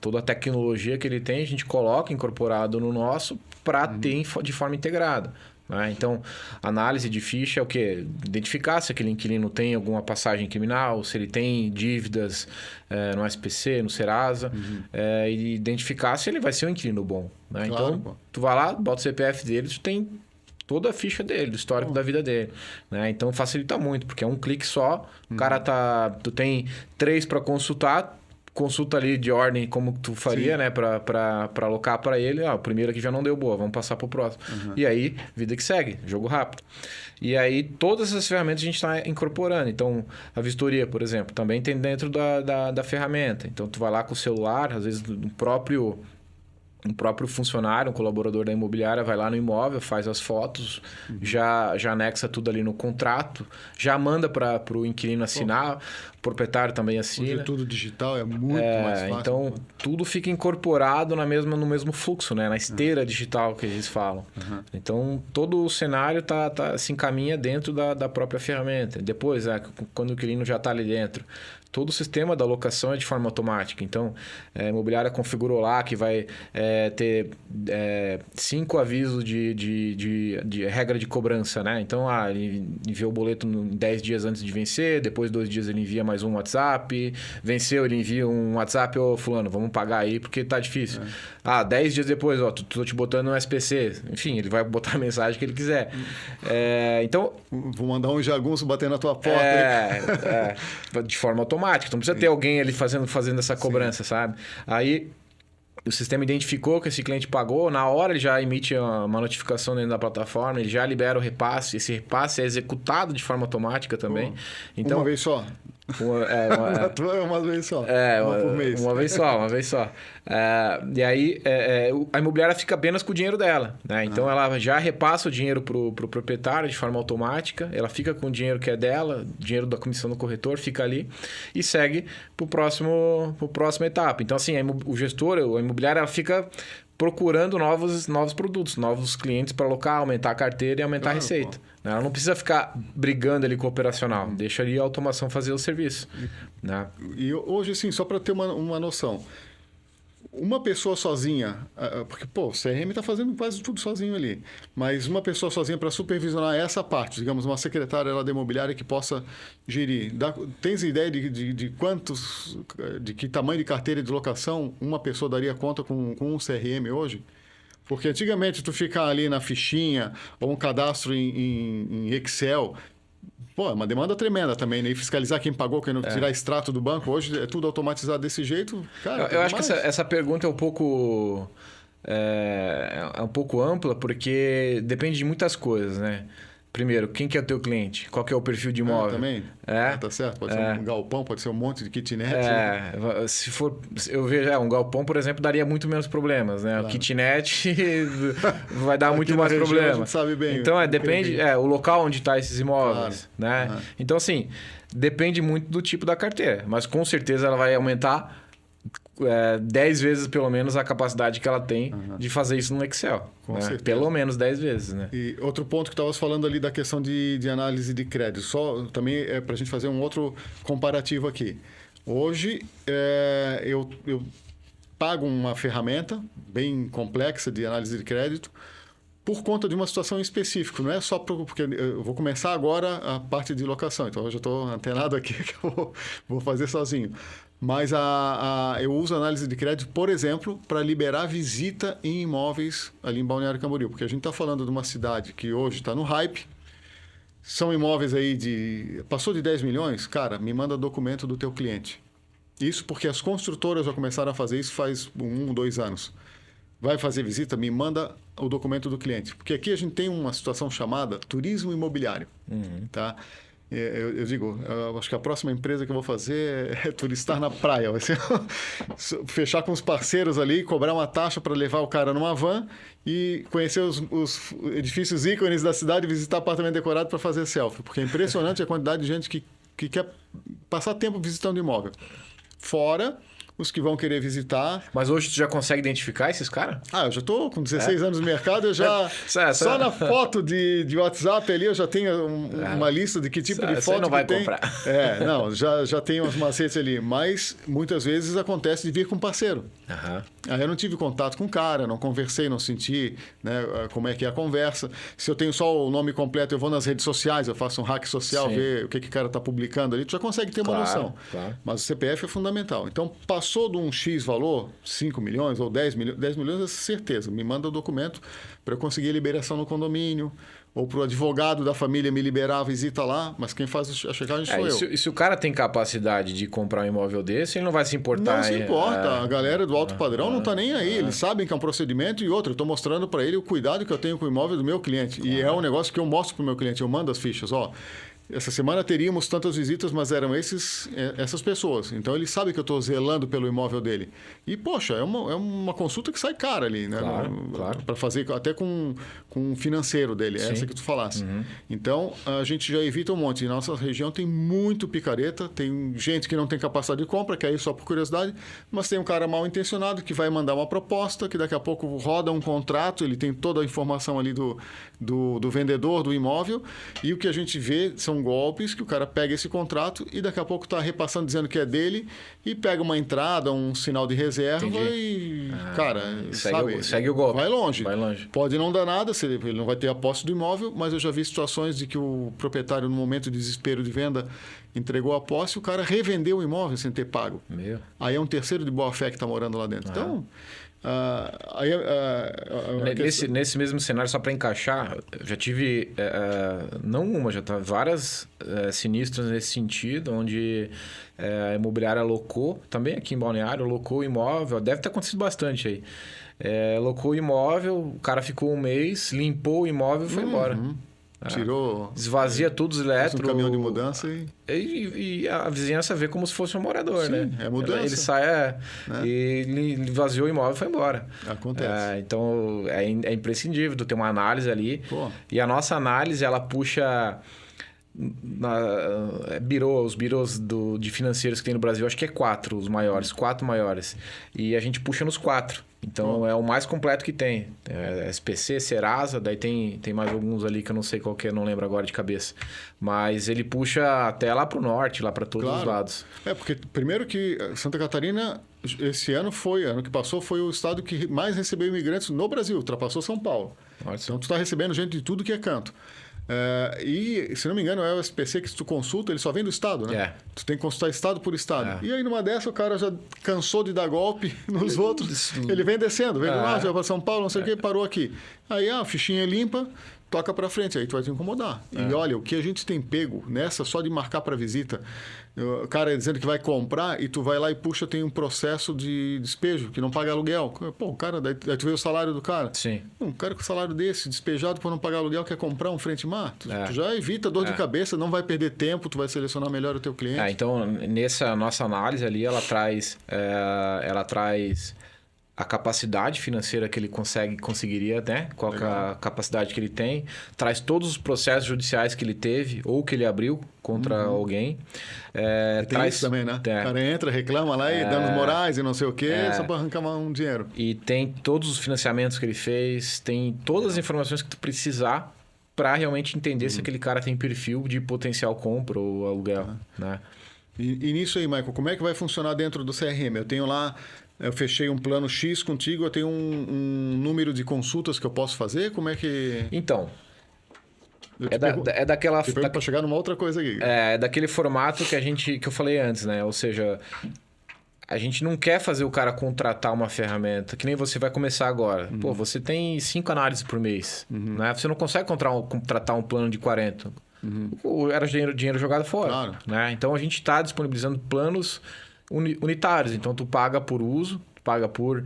toda a tecnologia que ele tem, a gente coloca incorporado no nosso para ter de forma integrada. Né? Então, análise de ficha é o quê? Identificar se aquele inquilino tem alguma passagem criminal, se ele tem dívidas no SPC, no Serasa, e identificar se ele vai ser um inquilino bom. Né? Claro, então, tu vai lá, bota o CPF dele, tu tem toda a ficha dele, do histórico da vida dele. Né? Então, facilita muito, porque é um clique só, o cara tu tem 3 para consultar, consulta ali de ordem como tu faria, né? Para alocar para ele. O primeiro aqui já não deu boa, vamos passar para o próximo. E aí, vida que segue, jogo rápido. E aí, todas essas ferramentas a gente está incorporando. Então, a vistoria, por exemplo, também tem dentro da ferramenta. Então, tu vai lá com o celular, às vezes um próprio funcionário, um colaborador da imobiliária vai lá no imóvel, faz as fotos, já anexa tudo ali no contrato, já manda para o inquilino assinar, o proprietário também assina. Hoje tudo digital é muito mais fácil. Então, tudo fica incorporado no mesmo fluxo, né? Na esteira digital que eles falam. Então, todo o cenário se encaminha dentro da própria ferramenta. Depois, quando o inquilino já está ali dentro, todo o sistema da locação é de forma automática. Então, a imobiliária configurou lá que vai ter 5 avisos de regra de cobrança, né? Então, ele envia o boleto 10 dias antes de vencer, depois 2 dias ele envia mais um WhatsApp, venceu, ele envia um WhatsApp, fulano, vamos pagar aí porque tá difícil. 10 dias depois, tô te botando um SPC. Enfim, ele vai botar a mensagem que ele quiser. Então... Vou mandar um jagunço bater na tua porta. De forma automática. Então, precisa ter alguém ali fazendo essa cobrança, sabe? Aí, o sistema identificou que esse cliente pagou, na hora ele já emite uma notificação dentro da plataforma, ele já libera o repasse, esse repasse é executado de forma automática também. Então, uma vez só? Uma vez só. Uma por mês. Uma vez só. E aí, a imobiliária fica apenas com o dinheiro dela, né? Então, ela já repassa o dinheiro pro proprietário de forma automática, ela fica com o dinheiro que é dela, dinheiro da comissão do corretor, fica ali e segue pro próxima etapa. Então, assim, o gestor, a imobiliária, ela fica procurando novos produtos, novos clientes para alocar, aumentar a carteira e aumentar a receita. Ela não precisa ficar brigando ali com o operacional. Deixa ali a automação fazer o serviço. Né? E hoje, assim, só para ter uma noção, uma pessoa sozinha, porque, o CRM está fazendo quase tudo sozinho ali, mas uma pessoa sozinha para supervisionar essa parte, digamos, uma secretária lá da imobiliária que possa gerir. Tens ideia de que tamanho de carteira de locação uma pessoa daria conta com um CRM hoje? Porque antigamente tu ficar ali na fichinha ou um cadastro em Excel, é uma demanda tremenda também, né? E fiscalizar quem pagou, quem não tirar extrato do banco. Hoje é tudo automatizado desse jeito. Cara, eu acho que essa pergunta é um pouco ampla, porque depende de muitas coisas, né? Primeiro, quem que é o teu cliente? Qual que é o perfil de imóvel? Também? Tá certo. Pode ser um galpão, pode ser um monte de kitnet. Se for... Eu vejo, um galpão, por exemplo, daria muito menos problemas, né? Claro. O kitnet vai dar muito mais problemas. A gente sabe bem. Então, depende... o local onde está esses imóveis, claro. Né? Então, assim, depende muito do tipo da carteira. Mas, com certeza, ela vai aumentar 10 vezes, pelo menos, a capacidade que ela tem de fazer isso no Excel. Com certeza. Pelo menos 10 vezes, né? E outro ponto que estavas falando ali da questão de análise de crédito. Só também para a gente fazer um outro comparativo aqui. Hoje, eu pago uma ferramenta bem complexa de análise de crédito por conta de uma situação específica. Não é só porque eu vou começar agora a parte de locação. Então, eu já estou antenado aqui que eu vou fazer sozinho. Mas eu uso análise de crédito, por exemplo, para liberar visita em imóveis ali em Balneário Camboriú. Porque a gente está falando de uma cidade que hoje está no hype. São imóveis aí passou de 10 milhões? Cara, me manda documento do teu cliente. Isso porque as construtoras já começaram a fazer isso faz 2 anos. Vai fazer visita, me manda o documento do cliente. Porque aqui a gente tem uma situação chamada turismo imobiliário. Tá? Eu digo, acho que a próxima empresa que eu vou fazer é turistar na praia. Vai ser fechar com os parceiros ali, cobrar uma taxa para levar o cara numa van e conhecer os edifícios ícones da cidade, visitar apartamento decorado para fazer selfie. Porque é impressionante a quantidade de gente que quer passar tempo visitando imóvel. Fora os que vão querer visitar. Mas hoje tu já consegue identificar esses caras? Eu já estou com 16 anos no mercado, eu já... Só na foto de WhatsApp ali eu já tenho uma lista de que tipo de foto você não vai tem. comprar. Não, já tem uns macetes ali. Mas muitas vezes acontece de vir com parceiro. Aí eu não tive contato com o cara, não conversei, não senti, né, como é que é a conversa. Se eu tenho só o nome completo, eu vou nas redes sociais, eu faço um hack social, ver o que o cara está publicando ali, tu já consegue ter uma noção. Claro. Mas o CPF é fundamental. Então, passou de um X valor, 5 milhões ou 10 milhões, é certeza. Me manda o documento para eu conseguir a liberação no condomínio, ou para o advogado da família me liberar a visita lá, mas quem faz a checagem sou eu. E se o cara tem capacidade de comprar um imóvel desse, ele não vai se importar. Não se importa. A galera do alto padrão não está nem aí. Eles sabem que é um procedimento e outro. Eu estou mostrando para ele o cuidado que eu tenho com o imóvel do meu cliente. E é um negócio que eu mostro para o meu cliente. Eu mando as fichas. Essa semana teríamos tantas visitas, mas eram essas pessoas. Então, ele sabe que eu estou zelando pelo imóvel dele. E, poxa, é uma consulta que sai cara ali, né? Claro. Para fazer até com o financeiro dele. Essa que tu falasse. Então, a gente já evita um monte. E nossa região tem muito picareta. Tem gente que não tem capacidade de compra, que é aí só por curiosidade. Mas tem um cara mal intencionado que vai mandar uma proposta, que daqui a pouco roda um contrato. Ele tem toda a informação ali do vendedor do imóvel. E o que a gente vê são são golpes que o cara pega esse contrato e daqui a pouco está repassando dizendo que é dele e pega uma entrada, um sinal de reserva e, cara, segue o golpe. Vai longe. Vai longe. Pode não dar nada, ele não vai ter a posse do imóvel, mas eu já vi situações de que o proprietário, no momento de desespero de venda, entregou a posse e o cara revendeu o imóvel sem ter pago. Aí é um terceiro de boa-fé que está morando lá dentro. Então... nesse mesmo cenário, só para encaixar, já tive não uma, já tá várias sinistros nesse sentido, onde a imobiliária alocou, também aqui em Balneário, alocou o imóvel, deve ter acontecido bastante aí. Alocou o imóvel, o cara ficou um mês, limpou o imóvel e foi embora. Tirou... Esvazia tudo os eletros. Um caminhão de mudança e a vizinhança vê como se fosse um morador, sim, né? É mudança. Ele sai e ele esvaziou o imóvel e foi embora. Acontece. Então, é imprescindível ter uma análise ali. Pô. E a nossa análise, ela puxa... os birôs de financeiros que tem no Brasil, acho que é 4 os maiores, 4 maiores. E a gente puxa nos 4. Então, é o mais completo que tem. SPC, Serasa, daí tem mais alguns ali que eu não sei qual que é, não lembro agora de cabeça. Mas ele puxa até lá para o norte, lá para todos os lados. Porque primeiro que Santa Catarina, esse ano que passou, foi o estado que mais recebeu imigrantes no Brasil, ultrapassou São Paulo. Nossa. Então, tu está recebendo gente de tudo que é canto. E, se não me engano, é o SPC que tu consulta, ele só vem do estado, né? Tu tem que consultar estado por estado. E aí, numa dessa, o cara já cansou de dar golpe nos outros. Ele vem descendo, vem do norte, vai para São Paulo, não sei o que, parou aqui. Aí, a fichinha limpa, toca para frente, aí tu vai te incomodar. E olha, o que a gente tem pego nessa, só de marcar para visita, o cara dizendo que vai comprar e tu vai lá e puxa, tem um processo de despejo, que não paga aluguel. Pô, o cara, daí tu vê o salário do cara. Sim. Um cara com salário desse, despejado por não pagar aluguel, quer comprar um frente mar. Tu já evita dor de cabeça, não vai perder tempo, tu vai selecionar melhor o teu cliente. Então, nessa nossa análise ali, ela traz a capacidade financeira que ele conseguiria, né? Qual é a capacidade que ele tem. Traz todos os processos judiciais que ele teve ou que ele abriu contra alguém. Tem isso também, né? O cara entra, reclama lá e danos morais e não sei o quê, só para arrancar um dinheiro. E tem todos os financiamentos que ele fez, tem todas as informações que tu precisar para realmente entender se aquele cara tem perfil de potencial compra ou aluguel, né? E nisso aí, Michael, como é que vai funcionar dentro do CRM? Eu fechei um plano X contigo, eu tenho um número de consultas que eu posso fazer? Como é que... Então, daquela... Para chegar numa outra coisa aqui. É daquele formato que eu falei antes, né? Ou seja, a gente não quer fazer o cara contratar uma ferramenta, que nem você vai começar agora. Pô, você tem 5 análises por mês, né? Você não consegue contratar um plano de 40. Era dinheiro jogado fora. Claro. Né? Então, a gente está disponibilizando planos unitários. Então, tu paga por uso, tu paga por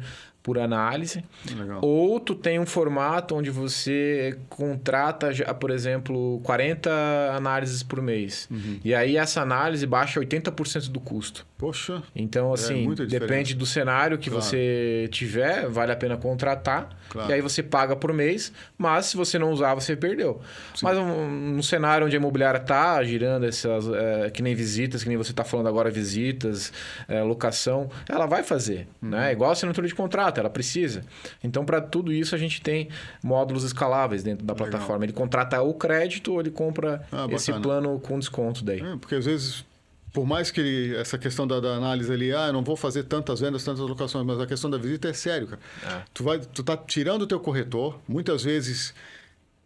análise. Legal. Ou tu tem um formato onde você contrata, já, por exemplo, 40 análises por mês. E aí, essa análise baixa 80% do custo. Poxa! Então, assim, depende do cenário que você tiver, vale a pena contratar. Claro. E aí você paga por mês, mas se você não usar, você perdeu. Sim. Mas no cenário onde a imobiliária está girando essas, que nem visitas, que nem você está falando agora, visitas, locação, ela vai fazer. Né? Igual a assinatura de contrato, ela precisa. Então, para tudo isso, a gente tem módulos escaláveis dentro da plataforma. Ele contrata o crédito ou ele compra esse plano com desconto daí. Porque às vezes... Por mais que essa questão da análise ali, eu não vou fazer tantas vendas, tantas locações, mas a questão da visita é sério, cara. Tu tá tirando o teu corretor, muitas vezes...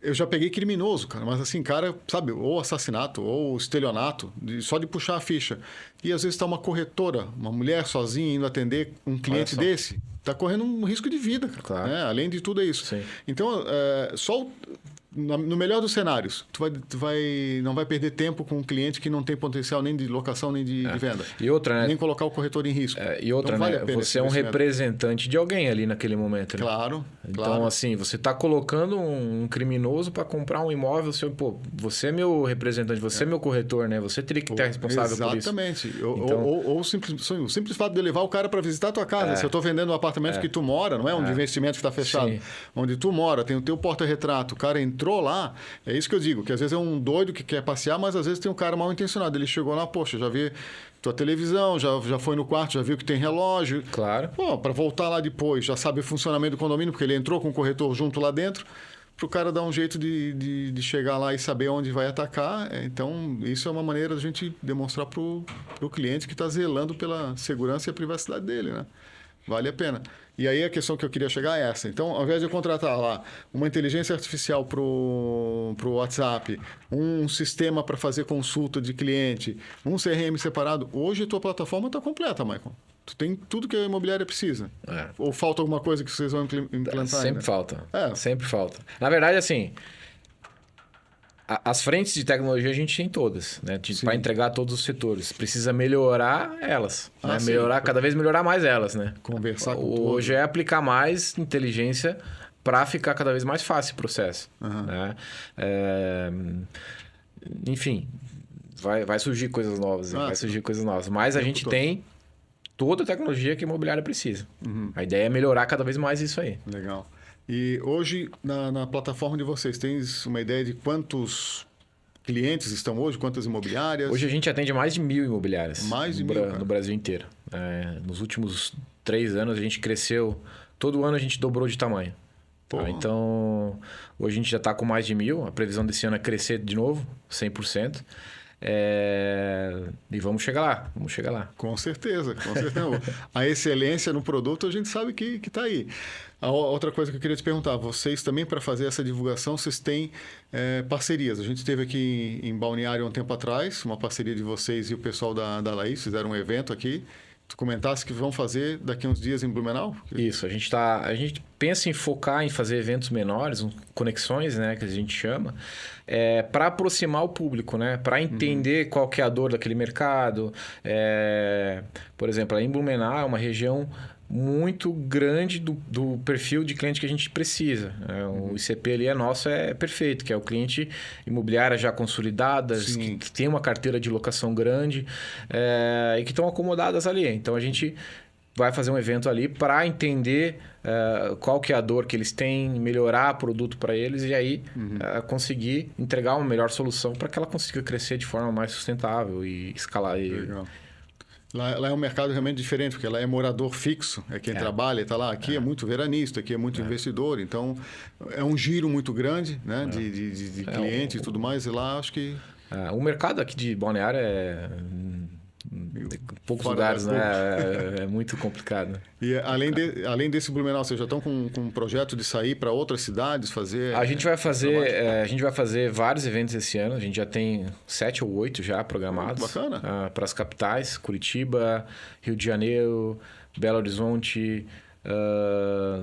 Eu já peguei criminoso, cara, mas assim, cara, sabe, ou assassinato, ou estelionato, só de puxar a ficha. E às vezes está uma corretora, uma mulher sozinha indo atender um cliente desse, tá correndo um risco de vida, cara. Claro. Né? Além de tudo é isso. Sim. Então, no melhor dos cenários, não vai perder tempo com um cliente que não tem potencial nem de locação, nem de venda. E outra, né? Nem colocar o corretor em risco. E outra, vale, né? Você é um representante de alguém ali naquele momento. Né? Claro. Então, assim, você está colocando um criminoso para comprar um imóvel. Você é meu representante, você é meu corretor, né? Você teria que ter responsável por isso. Exatamente. Ou o simples fato de levar o cara para visitar a tua casa. Se eu estou vendendo um apartamento que tu mora, não é um de investimento que está fechado. Sim. Onde tu mora, tem o teu porta-retrato, o cara entrou lá, é isso que eu digo, que às vezes é um doido que quer passear, mas às vezes tem um cara mal intencionado. Ele chegou lá, poxa, já vi tua televisão, já foi no quarto, já viu que tem relógio. Claro. Pô, para voltar lá depois, já sabe o funcionamento do condomínio, porque ele entrou com o corretor junto lá dentro. para o cara dar um jeito de chegar lá e saber onde vai atacar. Então, isso é uma maneira da gente demonstrar para o cliente que está zelando pela segurança e a privacidade dele, né? Vale a pena. E aí a questão que eu queria chegar é essa. Então, ao invés de eu contratar lá uma inteligência artificial para o WhatsApp, um sistema para fazer consulta de cliente, um CRM separado, hoje a tua plataforma está completa, Michael. Tu tem tudo que a imobiliária precisa. Ou falta alguma coisa que vocês vão implantar? Sempre falta. Sempre falta. Na verdade, assim, as frentes de tecnologia a gente tem todas, né? Para entregar todos os setores. Precisa melhorar elas. Né? Cada vez melhorar mais elas, né? Conversar com hoje é aplicar mais inteligência para ficar cada vez mais fácil o processo. Né? Enfim, vai surgir coisas novas. Mas a gente tem toda a tecnologia que a imobiliária precisa. A ideia é melhorar cada vez mais isso aí. Legal. E hoje, na plataforma de vocês, tens uma ideia de quantos clientes estão hoje? Quantas imobiliárias? Hoje a gente atende mais de 1.000 imobiliárias. Mais de 1.000, no Brasil inteiro. Nos últimos 3 anos, a gente cresceu... Todo ano a gente dobrou de tamanho. Então, hoje a gente já está com mais de 1.000. A previsão desse ano é crescer de novo, 100%. E vamos chegar lá. Com certeza. A excelência no produto a gente sabe que está aí. A outra coisa que eu queria te perguntar, vocês também para fazer essa divulgação, vocês têm parcerias. A gente teve aqui em Balneário há um tempo atrás, uma parceria de vocês e o pessoal da Laís, fizeram um evento aqui. Tu comentasse que vão fazer daqui a uns dias em Blumenau? Isso, a gente pensa em focar em fazer eventos menores, conexões, né, que a gente chama, para aproximar o público, né, para entender qual que é a dor daquele mercado. Por exemplo, em Blumenau é uma região muito grande do perfil de cliente que a gente precisa. O ICP ali nosso é perfeito, que é o cliente imobiliária já consolidada, que tem uma carteira de locação grande e que estão acomodadas ali. Então, a gente vai fazer um evento ali para entender qual que é a dor que eles têm, melhorar o produto para eles e aí conseguir entregar uma melhor solução para que ela consiga crescer de forma mais sustentável e escalar. Legal. Lá é um mercado realmente diferente, porque lá é morador fixo, é quem trabalha e está lá. Aqui é muito veranista, aqui é muito investidor, então é um giro muito grande, né, de cliente e tudo mais, e lá acho que... O mercado aqui de Balneário é... poucos lugares, né? É muito complicado. E além desse Blumenau, vocês já estão com um projeto de sair para outras cidades, fazer... A gente vai fazer vários eventos esse ano. A gente já tem 7 ou 8 já programados. Bacana. Para as capitais, Curitiba, Rio de Janeiro, Belo Horizonte,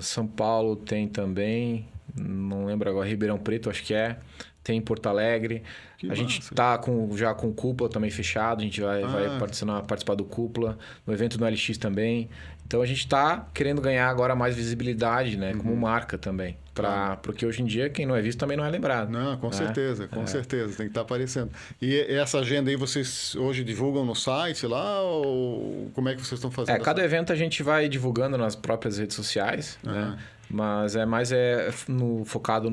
São Paulo tem também, não lembro agora, Ribeirão Preto, acho que é. Tem em Porto Alegre. A gente está já com o Cúpula também fechado. A gente vai participar do Cúpula. No evento do LX também. Então, a gente está querendo ganhar agora mais visibilidade, né? Como marca também. Porque hoje em dia, quem não é visto também não é lembrado. Não, com certeza. Com certeza. Tem que estar aparecendo. E essa agenda aí, vocês hoje divulgam no site lá? Ou como é que vocês estão fazendo? Cada evento a gente vai divulgando nas próprias redes sociais, né? Mas focado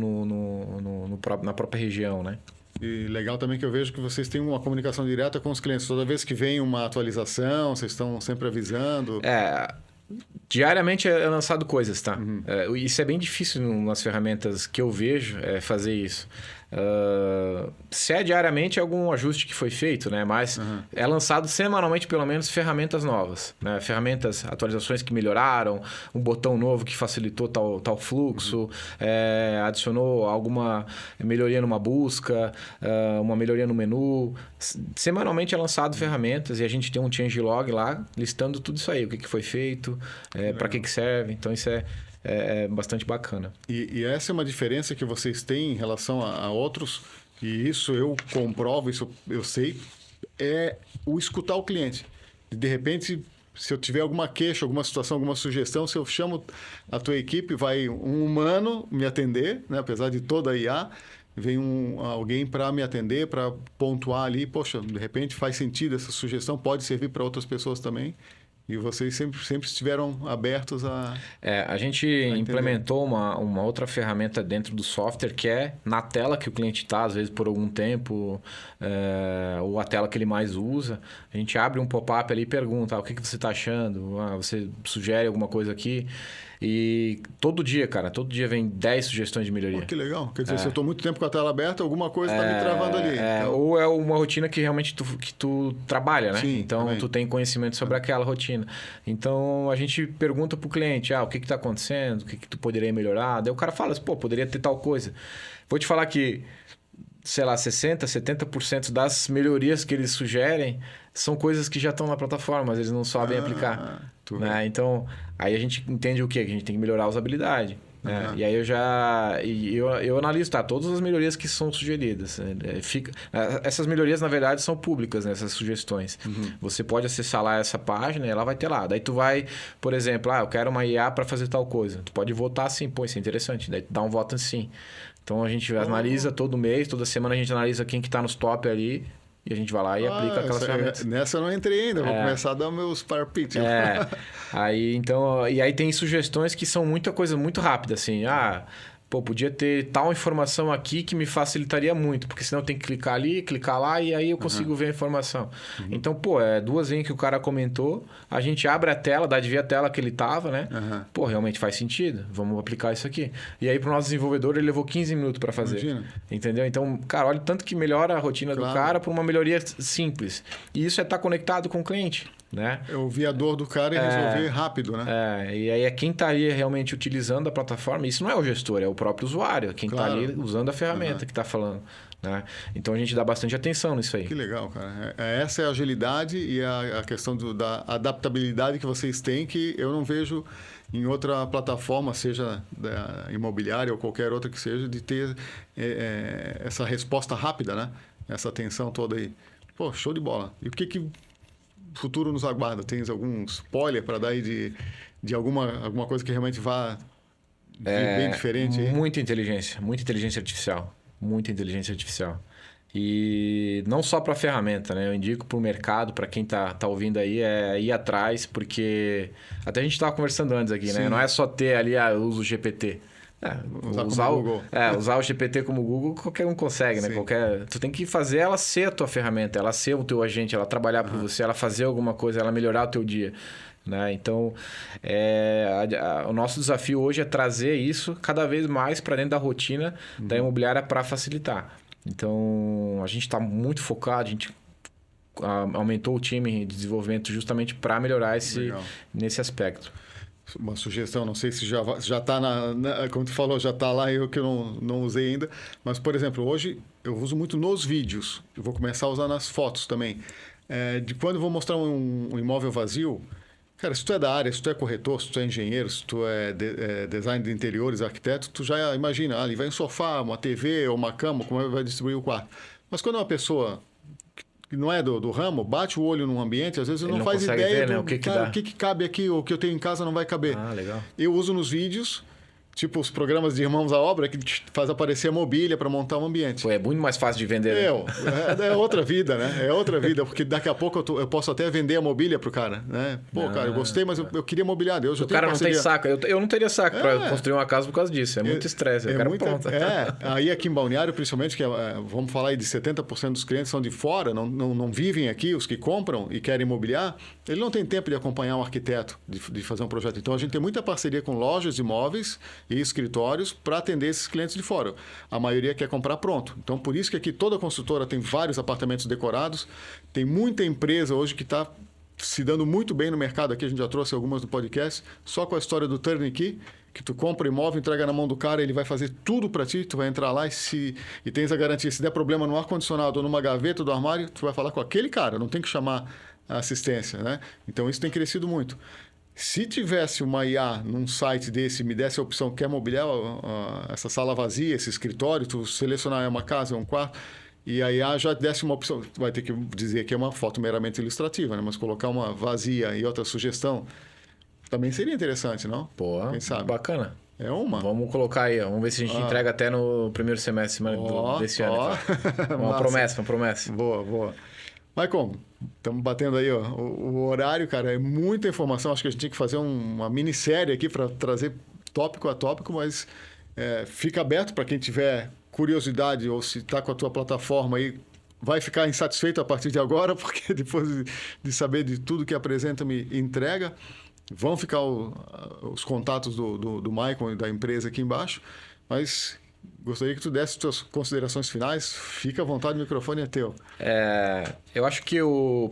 na própria região, né? E legal também que eu vejo que vocês têm uma comunicação direta com os clientes. Toda vez que vem uma atualização, vocês estão sempre avisando. Diariamente é lançado coisas, tá? Isso é bem difícil nas ferramentas que eu vejo, fazer isso. Se é diariamente algum ajuste que foi feito, né? Mas é lançado semanalmente pelo menos ferramentas novas, né? Atualizações que melhoraram, um botão novo que facilitou tal fluxo, adicionou alguma melhoria numa busca, uma melhoria no menu. Semanalmente é lançado ferramentas e a gente tem um changelog lá listando tudo isso aí, o que foi feito, para que serve. Então isso é bastante bacana. E essa é uma diferença que vocês têm em relação a outros, e isso eu comprovo, isso eu sei, é o escutar o cliente. De repente, se eu tiver alguma queixa, alguma situação, alguma sugestão, se eu chamo a tua equipe, vai um humano me atender, né? Apesar de toda a IA, vem alguém para me atender, para pontuar ali, poxa, de repente faz sentido essa sugestão, pode servir para outras pessoas também. E vocês sempre estiveram abertos a... a gente implementou uma outra ferramenta dentro do software que é na tela que o cliente está, às vezes por algum tempo, ou a tela que ele mais usa. A gente abre um pop-up ali e pergunta, o que você está achando? Você sugere alguma coisa aqui? E todo dia, cara, todo dia vem 10 sugestões de melhoria. Pô, que legal. Quer dizer, se eu estou muito tempo com a tela aberta, alguma coisa está me travando ali. Então... Ou é uma rotina que realmente tu trabalha, né? Sim, então, também. tu tem conhecimento sobre aquela rotina. Então, a gente pergunta pro cliente, o que está acontecendo? O que tu poderia melhorar? Daí o cara fala assim, poderia ter tal coisa. Vou te falar que, sei lá, 60%, 70% das melhorias que eles sugerem são coisas que já estão na plataforma, mas eles não sabem aplicar. Né? Então, aí a gente entende o quê? Que a gente tem que melhorar a usabilidade. Né? E aí eu analiso, todas as melhorias que são sugeridas. Essas melhorias, na verdade, são públicas, né? Essas sugestões. Você pode acessar lá essa página e ela vai ter lá. Daí tu vai, por exemplo, eu quero uma IA para fazer tal coisa. Tu pode votar assim, isso é interessante. Daí tu dá um voto assim. Então a gente analisa todo mês, toda semana a gente analisa quem que tá nos top ali. E a gente vai lá e aplica aquelas ferramentas. Nessa eu não entrei ainda, vou começar a dar meus palpites. Aí, então, e aí tem sugestões que são muita coisa muito rápida, assim. Podia ter tal informação aqui que me facilitaria muito, porque senão eu tenho que clicar ali, clicar lá e aí eu consigo ver a informação. Então, 2 linhas que o cara comentou, a gente abre a tela, dá de ver a tela que ele tava, né? Realmente faz sentido, vamos aplicar isso aqui. E aí, pro nosso desenvolvedor, ele levou 15 minutos para fazer. Imagina. Entendeu? Então, cara, olha tanto que melhora a rotina do cara por uma melhoria simples. E isso é estar conectado com o cliente. Né? Eu ouvi a dor do cara e resolver rápido, né? E aí é quem está ali realmente utilizando a plataforma. Isso não é o gestor, é o próprio usuário, quem está ali usando a ferramenta que está falando. Né? Então a gente dá bastante atenção nisso aí. Que legal, cara. Essa é a agilidade e a questão da adaptabilidade que vocês têm, que eu não vejo em outra plataforma, seja da imobiliária ou qualquer outra que seja, de ter essa resposta rápida, né? Essa atenção toda aí. Show de bola. E o que futuro nos aguarda? Tens algum spoiler para dar aí de alguma coisa que realmente vá bem diferente aí? Muita inteligência artificial. Muita inteligência artificial. E não só para a ferramenta, né? Eu indico para o mercado, para quem tá ouvindo aí, ir atrás, porque até a gente estava conversando antes aqui, né? Não é só ter ali, uso o GPT. Usar o GPT como Google, qualquer um consegue, né? Tu tem que fazer ela ser a tua ferramenta, ela ser o teu agente, ela trabalhar por você, ela fazer alguma coisa, ela melhorar o teu dia. Né? Então, o nosso desafio hoje é trazer isso cada vez mais para dentro da rotina da imobiliária para facilitar. Então, a gente está muito focado, a gente aumentou o time de desenvolvimento justamente para melhorar nesse aspecto. Uma sugestão, não sei se já está como tu falou, já está lá, eu que eu não usei ainda. Mas, por exemplo, hoje eu uso muito nos vídeos. Eu vou começar a usar nas fotos também. De quando eu vou mostrar um imóvel vazio, cara, se tu é da área, se tu é corretor, se tu é engenheiro, se tu é design de interiores, arquiteto, tu já imagina, ali vai um sofá, uma TV ou uma cama, como vai distribuir o quarto. Mas quando é uma pessoa que não é do ramo, bate o olho num ambiente, às vezes não faz ideia ver, né? o que cabe aqui, ou o que eu tenho em casa não vai caber. Legal. Eu uso nos vídeos, tipo os programas de Irmãos à Obra, que faz aparecer a mobília para montar um ambiente. É muito mais fácil de vender. É outra vida, né? É outra vida, porque daqui a pouco eu posso até vender a mobília pro cara, né? Cara, eu gostei, mas eu queria mobiliar. O cara não tem saco. Eu não teria saco para construir uma casa por causa disso. É muito estresse. Aí aqui em Balneário, principalmente, que vamos falar aí de 70% dos clientes são de fora, não vivem aqui, os que compram e querem mobiliar, ele não tem tempo de acompanhar um arquiteto, de fazer um projeto. Então, a gente tem muita parceria com lojas de imóveis e escritórios para atender esses clientes de fora. A maioria quer comprar pronto. Então, por isso que aqui toda construtora tem vários apartamentos decorados. Tem muita empresa hoje que está se dando muito bem no mercado. Aqui a gente já trouxe algumas do podcast, só com a história do turnkey, que tu compra o imóvel, entrega na mão do cara, ele vai fazer tudo para ti, tu vai entrar lá e tens a garantia. Se der problema no ar-condicionado ou numa gaveta do armário, tu vai falar com aquele cara, não tem que chamar a assistência, né? Então, isso tem crescido muito. Se tivesse uma IA num site desse, me desse a opção, quer mobiliar essa sala vazia, esse escritório, tu selecionar uma casa, um quarto, e a IA já desse uma opção, tu vai ter que dizer que é uma foto meramente ilustrativa, né? Mas colocar uma vazia e outra sugestão, também seria interessante, não? Quem sabe? Bacana. É uma. Vamos colocar aí, vamos ver se a gente entrega até no primeiro semestre desse ano. Uma promessa. Boa. Maicon, estamos batendo aí o horário, cara, é muita informação. Acho que a gente tinha que fazer uma minissérie aqui para trazer tópico a tópico, mas fica aberto para quem tiver curiosidade ou se está com a tua plataforma aí, vai ficar insatisfeito a partir de agora, porque depois de saber de tudo que apresenta, me entrega. Vão ficar os contatos do Maicon e da empresa aqui embaixo, mas gostaria que tu desse suas considerações finais. Fica à vontade, o microfone é teu. Eu acho que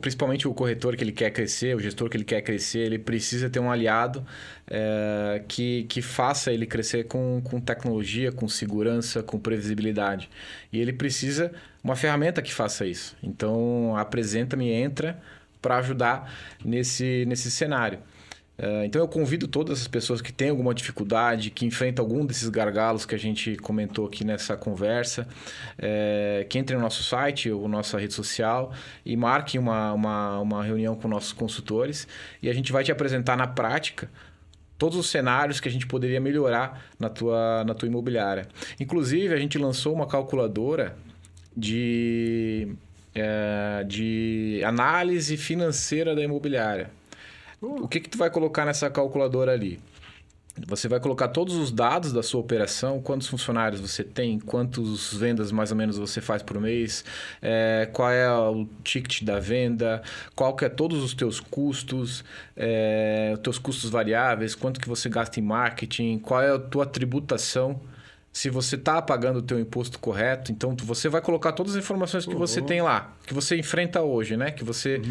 principalmente o corretor que ele quer crescer, o gestor que ele quer crescer, ele precisa ter um aliado que faça ele crescer com tecnologia, com segurança, com previsibilidade. E ele precisa uma ferramenta que faça isso. Então, a Apresenta-me entra para ajudar nesse cenário. Então eu convido todas as pessoas que têm alguma dificuldade, que enfrentam algum desses gargalos que a gente comentou aqui nessa conversa, que entrem no nosso site ou nossa rede social e marquem uma reunião com nossos consultores e a gente vai te apresentar na prática todos os cenários que a gente poderia melhorar na tua imobiliária. Inclusive, a gente lançou uma calculadora de análise financeira da imobiliária. O que tu vai colocar nessa calculadora ali? Você vai colocar todos os dados da sua operação, quantos funcionários você tem, quantas vendas mais ou menos você faz por mês, qual é o ticket da venda, qual que é todos os teus custos, os teus custos variáveis, quanto que você gasta em marketing, qual é a tua tributação, se você está pagando o teu imposto correto. Então, você vai colocar todas as informações que você tem lá, que você enfrenta hoje, né? Que você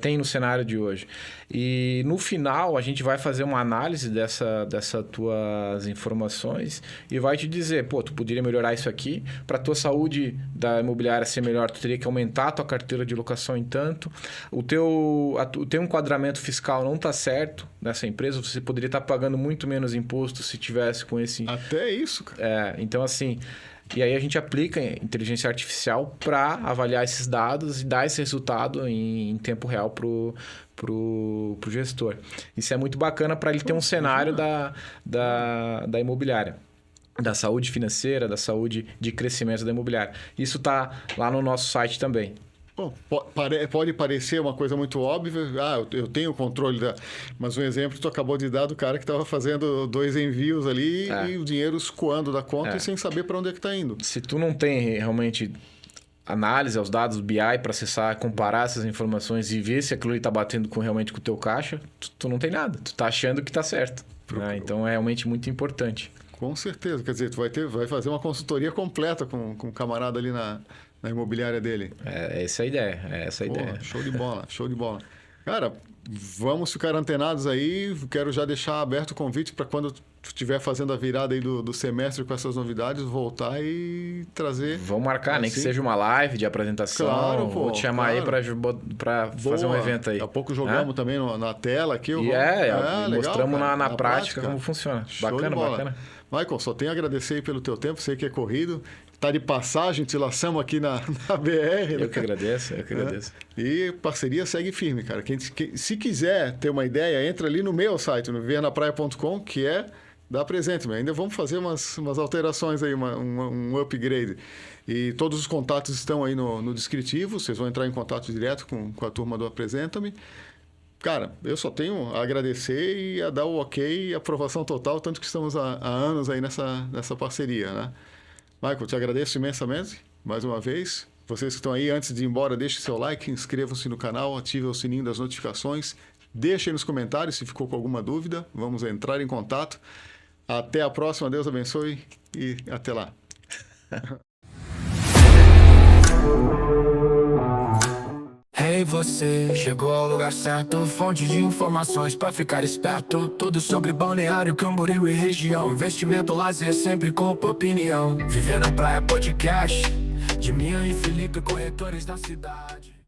tem no cenário de hoje. E no final, a gente vai fazer uma análise dessas tuas informações e vai te dizer, tu poderia melhorar isso aqui. Para a tua saúde da imobiliária ser melhor, tu teria que aumentar a tua carteira de locação em tanto. O teu enquadramento fiscal não está certo nessa empresa, você poderia estar pagando muito menos imposto se tivesse com esse... Até isso, cara. Então assim... E aí a gente aplica inteligência artificial para avaliar esses dados e dar esse resultado em tempo real pro gestor. Isso é muito bacana para ele ter um cenário da imobiliária, da saúde financeira, da saúde de crescimento da imobiliária. Isso está lá no nosso site também. Bom, pode parecer uma coisa muito óbvia. Eu tenho o controle Mas um exemplo tu acabou de dar do cara que estava fazendo 2 envios ali e o dinheiro escoando da conta e sem saber para onde é que está indo. Se tu não tem realmente análise aos dados do BI para acessar, comparar essas informações e ver se aquilo está batendo realmente com o teu caixa, tu não tem nada. Tu está achando que está certo. Então é realmente muito importante. Com certeza. Quer dizer, tu vai fazer uma consultoria completa com o camarada ali na imobiliária dele. Essa é a ideia. Ideia. Show de bola, show de bola. Cara, vamos ficar antenados aí. Quero já deixar aberto o convite para quando tu estiver fazendo a virada aí do semestre com essas novidades, voltar e trazer... Vamos marcar, nem que seja uma live de apresentação. Claro, vou te chamar aí para fazer um evento aí. Daqui a pouco jogamos também na tela aqui. Mostramos legal, na prática como funciona. Show Bacana. Michael, só tenho a agradecer aí pelo teu tempo. Sei que é corrido. Tá de passagem, te laçamos aqui na BR. Eu que agradeço. E parceria segue firme, cara. Se quiser ter uma ideia, entra ali no meu site, no vivenapraia.com, que é da Apresenta-me. Ainda vamos fazer umas alterações aí, um upgrade. E todos os contatos estão aí no descritivo. Vocês vão entrar em contato direto com a turma do Apresenta-me. Cara, eu só tenho a agradecer e a dar o ok e aprovação total, tanto que estamos há anos aí nessa parceria, né? Michael, te agradeço imensamente, mais uma vez. Vocês que estão aí, antes de ir embora, deixem seu like, inscrevam-se no canal, ativem o sininho das notificações, deixem nos comentários se ficou com alguma dúvida, vamos entrar em contato. Até a próxima, Deus abençoe e até lá. Hey você, chegou ao lugar certo, fonte de informações pra ficar esperto. Tudo sobre Balneário Camboriú e região, investimento, lazer, sempre com opinião. Viver na Praia Podcast, de Minha e Felipe, corretores da cidade.